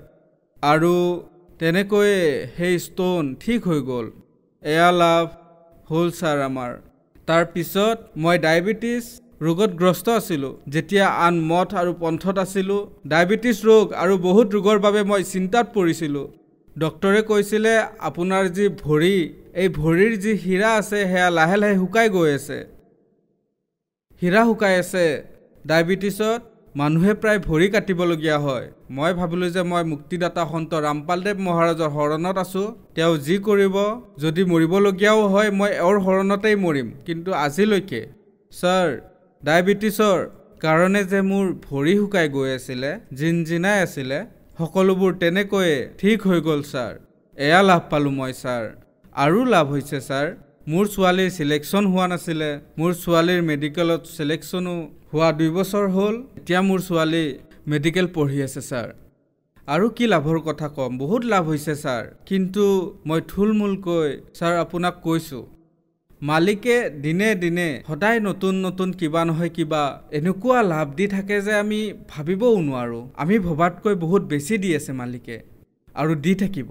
আৰু তেনেকৈয়ে সেই ষ্ট'ন ঠিক হৈ গ'ল। এয়া লাভ হ'ল ছাৰ আমাৰ। তাৰপিছত মই ডায়েবেটিছ ৰোগত গ্ৰস্ত আছিলোঁ, যেতিয়া আন মঠ আৰু পন্থত আছিলোঁ। ডায়েবেটিছ ৰোগ আৰু বহুত ৰোগৰ বাবে মই চিন্তাত পৰিছিলোঁ। ডক্টৰে কৈছিলে আপোনাৰ যি এই ভৰিৰ যি হীৰা আছে সেয়া লাহে লাহে শুকাই গৈ আছে, হীৰা শুকাই আছে। ডায়েবেটিছত মানুহে প্ৰায় ভৰি কাটিবলগীয়া হয়। মই ভাবিলোঁ যে মই মুক্তিদাতা সন্ত ৰামপালদেৱ মহাৰাজৰ শৰণত আছোঁ, তেওঁ যি কৰিব, যদি মৰিবলগীয়াও হয় মই এওঁৰ শৰণতেই মৰিম। কিন্তু আজিলৈকে ছাৰ ডায়েবেটিছৰ কাৰণে যে মোৰ ভৰি শুকাই গৈ আছিলে, জিনজিনাই আছিলে, সকলোবোৰ তেনেকৈয়ে ঠিক হৈ গ'ল ছাৰ। এয়া লাভ পালোঁ মই ছাৰ। আৰু লাভ হৈছে ছাৰ, মোৰ ছোৱালীৰ চিলেকশ্যন হোৱা নাছিলে, মোৰ ছোৱালীৰ মেডিকেলত চিলেকশ্যনো হোৱা 2 বছৰ হ'ল। এতিয়া মোৰ ছোৱালী মেডিকেল পঢ়ি আছে ছাৰ। আৰু কি লাভৰ কথা ক'ম, বহুত লাভ হৈছে ছাৰ। কিন্তু মই থুলমূলকৈ ছাৰ আপোনাক কৈছোঁ, মালিকে দিনে দিনে সদায় নতুন কিবা নহয় কিবা এনেকুৱা লাভ দি থাকে যে আমি ভাবিবও নোৱাৰোঁ। আমি ভবাতকৈ বহুত বেছি দি আছে মালিকে আৰু দি থাকিব।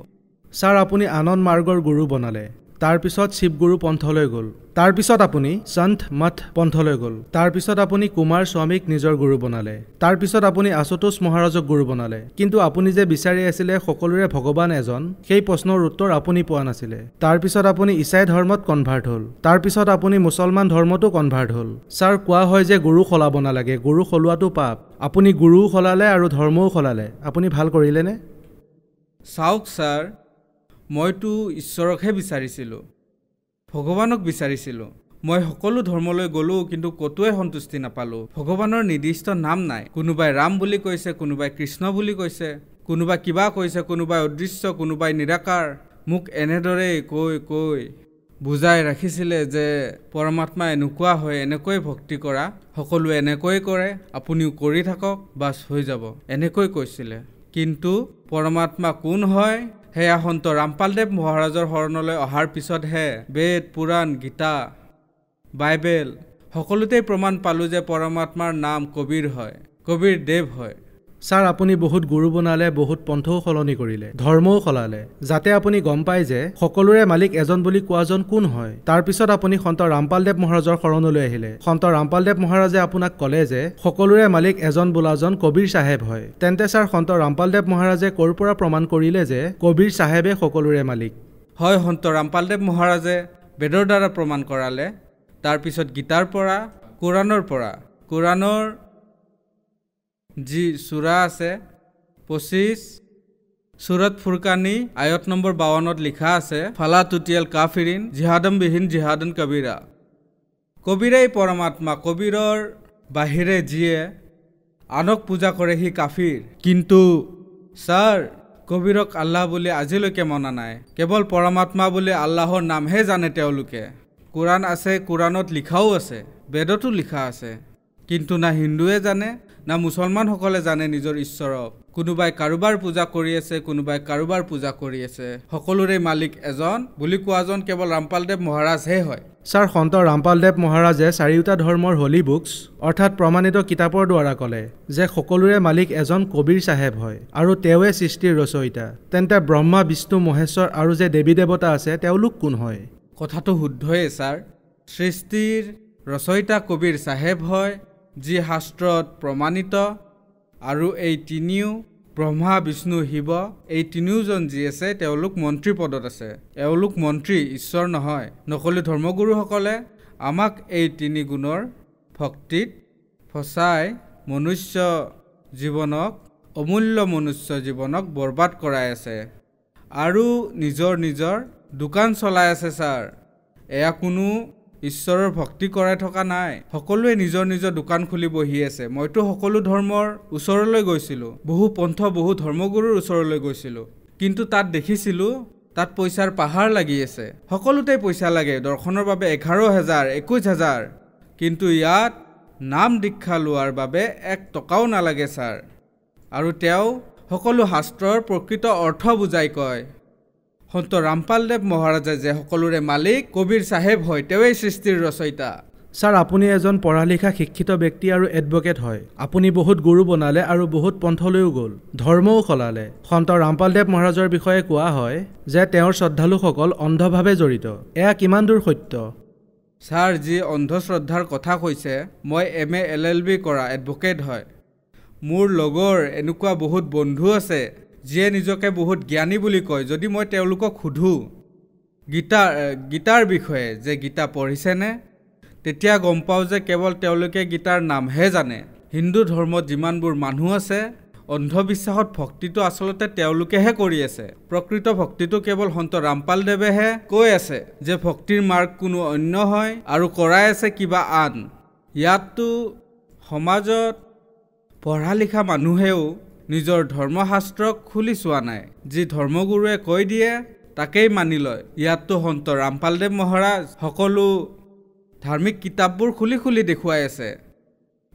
ছাৰ, আপুনি আনন্দ মাৰ্গৰ গুৰু বনালে, তাৰপিছত শিৱগুৰু পন্থলৈ গ'ল, তাৰপিছত আপুনি সন্ত মঠ পন্থলৈ গ'ল, তাৰপিছত আপুনি কুমাৰ স্বামীক নিজৰ গুৰু বনালে, তাৰপিছত আপুনি আশুতোষ মহাৰাজক গুৰু বনালে। কিন্তু আপুনি যে বিচাৰি আছিলে সকলোৰে ভগৱান এজন, সেই প্ৰশ্নৰ উত্তৰ আপুনি পোৱা নাছিলে। তাৰপিছত আপুনি ইছাই ধৰ্মত কনভাৰ্ট হ'ল, তাৰপিছত আপুনি মুছলমান ধৰ্মতো কনভাৰ্ট হ'ল। ছাৰ, কোৱা হয় যে গুৰু সলাব নালাগে, গুৰু সলোৱাটো পাপ। আপুনি গুৰুও সলালে আৰু ধৰ্মও সলালে, আপুনি ভাল কৰিলেনে? চাওক ছাৰ, মইতো ঈশ্বৰকহে বিচাৰিছিলোঁ, ভগৱানক বিচাৰিছিলোঁ। মই সকলো ধৰ্মলৈ গ'লোঁ, কিন্তু ক'তোৱে সন্তুষ্টি নাপালোঁ। ভগৱানৰ নিৰ্দিষ্ট নাম নাই। কোনোবাই ৰাম বুলি কৈছে, কোনোবাই কৃষ্ণ বুলি কৈছে, কোনোবাই কিবা কৈছে, কোনোবাই অদৃশ্য, কোনোবাই নিৰাকাৰ। মোক এনেদৰেই কৈ বুজাই ৰাখিছিলে যে পৰমাত্মা এনেকুৱা হয়, এনেকৈ ভক্তি কৰা, সকলোৱে এনেকৈ কৰে, আপুনিও কৰি থাকক, বাছ হৈ যাব, এনেকৈ কৈছিলে। কিন্তু পৰমাত্মা কোন হয় সেয়া সন্ত ৰামপালদেৱ মহাৰাজৰ শৰণলৈ অহাৰ পিছতহে বেদ পুৰাণ গীতা বাইবেল সকলোতেই প্ৰমাণ পালোঁ যে পৰমাত্মাৰ নাম কবীৰ হয়, কবীৰ দেৱ হয়। ছাৰ আপুনি বহুত গুৰু বনালে, বহুত পন্থও সলনি কৰিলে, ধৰ্মও সলালে, যাতে আপুনি গম পায় যে সকলোৰে মালিক এজন বুলি কোৱাজন কোন হয়। তাৰপিছত আপুনি সন্ত ৰামপালদেৱ মহাৰাজৰ শৰণলৈ আহিলে। সন্ত ৰামপালদেৱ মহাৰাজে আপোনাক ক'লে যে সকলোৰে মালিক এজন বোলাজন কবিৰ চাহেব হয়। তেন্তে ছাৰ সন্ত ৰামপালদেৱ মহাৰাজে ক'ৰ পৰা প্ৰমাণ কৰিলে যে কবিৰ চাহেবে সকলোৰে মালিক? হয়, সন্ত ৰামপালদেৱ মহাৰাজে বেদৰ দ্বাৰা প্ৰমাণ কৰালে, তাৰপিছত গীতাৰ পৰা, কোৰাণৰ যি চূৰা আছে 25 চুৰত ফুৰকানী আয়ত নম্বৰ 52ত লিখা আছে, ফালা তুতিয়াল কাফিৰিন জিহাদম বিহীন জিহাদন কবিৰা। কবিৰেই পৰমাত্মা, কবিৰৰ বাহিৰে যিয়ে আনক পূজা কৰে সি কাফিৰ। কিন্তু ছাৰ কবিৰক আল্লাহ বুলি আজিলৈকে মনা নাই, কেৱল পৰমাত্মা বুলি আল্লাহৰ নামহে জানে তেওঁলোকে। কোৰাণ আছে, কোৰাণত লিখাও আছে, বেদতো লিখা আছে, কিন্তু না হিন্দুৱে জানে না মুছলমানসকলে জানে নিজৰ ঈশ্বৰক। কোনোবাই কাৰোবাৰ পূজা কৰি আছে, কোনোবাই কাৰোবাৰ পূজা কৰি আছে। সকলোৰে মালিক এজন বুলি কোৱাজন কেৱল ৰামপালদেৱ মহাৰাজহে হয়। ছাৰ সন্ত ৰামপালদেৱ মহাৰাজে চাৰিওটা ধৰ্মৰ হলি বুকছ অৰ্থাৎ প্ৰমাণিত কিতাপৰ দ্বাৰা ক'লে যে সকলোৰে মালিক এজন কবিৰ চাহেব হয় আৰু তেওঁৱে সৃষ্টিৰ ৰচয়িতা। তেন্তে ব্ৰহ্মা, বিষ্ণু, মহেশ্বৰ আৰু যে দেৱী দেৱতা আছে তেওঁলোক কোন হয়? কথাটো শুদ্ধই ছাৰ। সৃষ্টিৰ ৰচয়িতা কবিৰ চাহেব হয়, যি শাস্ত্ৰত প্ৰমাণিত, আৰু এই তিনিও ব্ৰহ্মা, বিষ্ণু, শিৱ এই তিনিওজন যি আছে তেওঁলোক মন্ত্ৰী পদত আছে। এওঁলোক মন্ত্ৰী, ঈশ্বৰ নহয়। নকলি ধৰ্মগুৰুসকলে আমাক এই তিনি গুণৰ ভক্তিত ফচাই মনুষ্য জীৱনক, অমূল্য মনুষ্য জীৱনক বৰবাদ কৰাই আছে আৰু নিজৰ দোকান চলাই আছে। ছাৰ এয়া কোনো ঈশ্বৰৰ ভক্তি কৰাই থকা নাই, সকলোৱে নিজৰ দোকান খুলি বহি আছে। মইতো সকলো ধৰ্মৰ ওচৰলৈ গৈছিলোঁ, বহু পন্থ, বহু ধৰ্মগুৰুৰ ওচৰলৈ গৈছিলোঁ, কিন্তু তাত দেখিছিলোঁ তাত পইচাৰ পাহাৰ লাগি আছে। সকলোতে পইচা লাগে, দৰ্শনৰ বাবে 11,000, 21,000, কিন্তু ইয়াত নাম দীক্ষা লোৱাৰ বাবে 1 টকাও নালাগে ছাৰ। আৰু তেওঁ সকলো শাস্ত্ৰৰ প্ৰকৃত অৰ্থ বুজাই কয়। সন্ত ৰামপালদেৱ মহাৰাজে যে সকলোৰে মালিক কবিৰ চাহেব হয়, তেওঁৱেই সৃষ্টিৰ ৰচয়িতা। ছাৰ আপুনি এজন পঢ়া লিখা শিক্ষিত ব্যক্তি আৰু এডভকেট হয়। আপুনি বহুত গুৰু বনালে আৰু বহুত পন্থলৈও গ'ল, ধৰ্মও সলালে। সন্ত ৰামপালদেৱ মহাৰাজৰ বিষয়ে কোৱা হয় যে তেওঁৰ শ্ৰদ্ধালুসকল অন্ধভাৱে জড়িত। এয়া কিমান দূৰ সত্য? ছাৰ যি অন্ধশ্ৰদ্ধাৰ কথা কৈছে, মই MA LLB কৰা এডভকেট হয়। মোৰ লগৰ এনেকুৱা বহুত বন্ধু আছে যিয়ে নিজকে বহুত জ্ঞানী বুলি কয়। যদি মই তেওঁলোকক সোধোঁ গীতাৰ বিষয়ে যে গীতা পঢ়িছেনে, তেতিয়া গম পাওঁ যে কেৱল তেওঁলোকে গীতাৰ নামহে জানে। হিন্দু ধৰ্মত যিমানবোৰ মানুহ আছে, অন্ধবিশ্বাসত ভক্তিটো আচলতে তেওঁলোকেহে কৰি আছে। প্ৰকৃত ভক্তিটো কেৱল সন্ত ৰামপালদেৱেহে কৈ আছে যে ভক্তিৰ মাৰ্গ কোনো অন্য হয় আৰু কৰাই আছে কিবা আন। ইয়াততো সমাজত পঢ়া লিখা মানুহেও নিজৰ ধৰ্মশাস্ত্ৰক খুলি চোৱা নাই, যি ধৰ্মগুৰুৱে কৈ দিয়ে তাকেই মানি লয়। ইয়াততো সন্ত ৰামপালদেৱ মহাৰাজ সকলো ধাৰ্মিক কিতাপবোৰ খুলি দেখুৱাই আছে।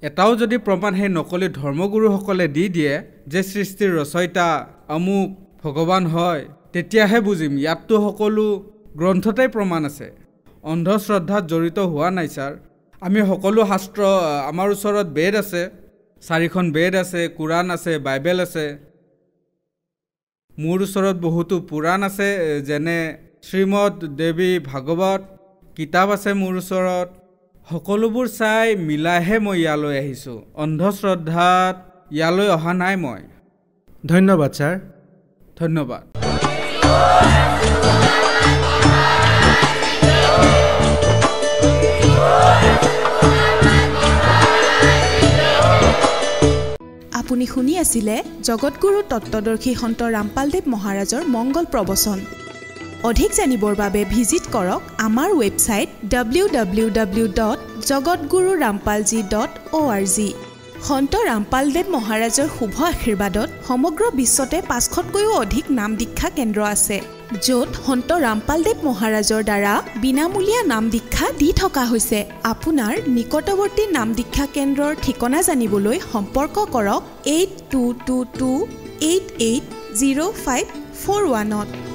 এটাও যদি প্ৰমাণ সেই নকলি ধৰ্মগুৰুসকলে দি দিয়ে যে সৃষ্টিৰ ৰচয়িতা অমুক ভগৱান হয়, তেতিয়াহে বুজিম ইয়াততো সকলো গ্ৰন্থতেই প্ৰমাণ আছে। অন্ধশ্ৰদ্ধাত জড়িত হোৱা নাই ছাৰ। আমি সকলো শাস্ত্ৰ, আমাৰ ওচৰত বেদ আছে, 4খন বেদ আছে, কোৰাণ আছে, বাইবেল আছে। মোৰ ওচৰত বহুতো পুৰাণ আছে, যেনে শ্ৰীমদ দেৱী ভাগৱত কিতাপ আছে মোৰ ওচৰত। সকলোবোৰ চাই মিলাইহে মই ইয়ালৈ আহিছোঁ। অন্ধশ্ৰদ্ধাত ইয়ালৈ অহা নাই মই। ধন্যবাদ ছাৰ। ধন্যবাদ। আপুনি শুনি আছিলে জগতগুৰু তত্ত্বদৰ্শী সন্ত ৰামপালদেৱ মহাৰাজৰ মংগল প্ৰবচন। অধিক জানিবৰ বাবে ভিজিট কৰক আমাৰ ৱেবছাইট www.jagatgururampalji.org। সন্ত ৰামপালদেৱ মহাৰাজৰ শুভ আশীৰ্বাদত সমগ্ৰ বিশ্বতে 500তকৈও অধিক নাম দীক্ষা কেন্দ্ৰ আছে, য'ত সন্ত ৰামপালদেৱ মহাৰাজৰ দ্বাৰা বিনামূলীয়া নাম দীক্ষা দি থকা হৈছে। আপোনাৰ নিকটৱৰ্তী নাম দীক্ষা কেন্দ্ৰৰ ঠিকনা জানিবলৈ সম্পৰ্ক কৰক 8222880541।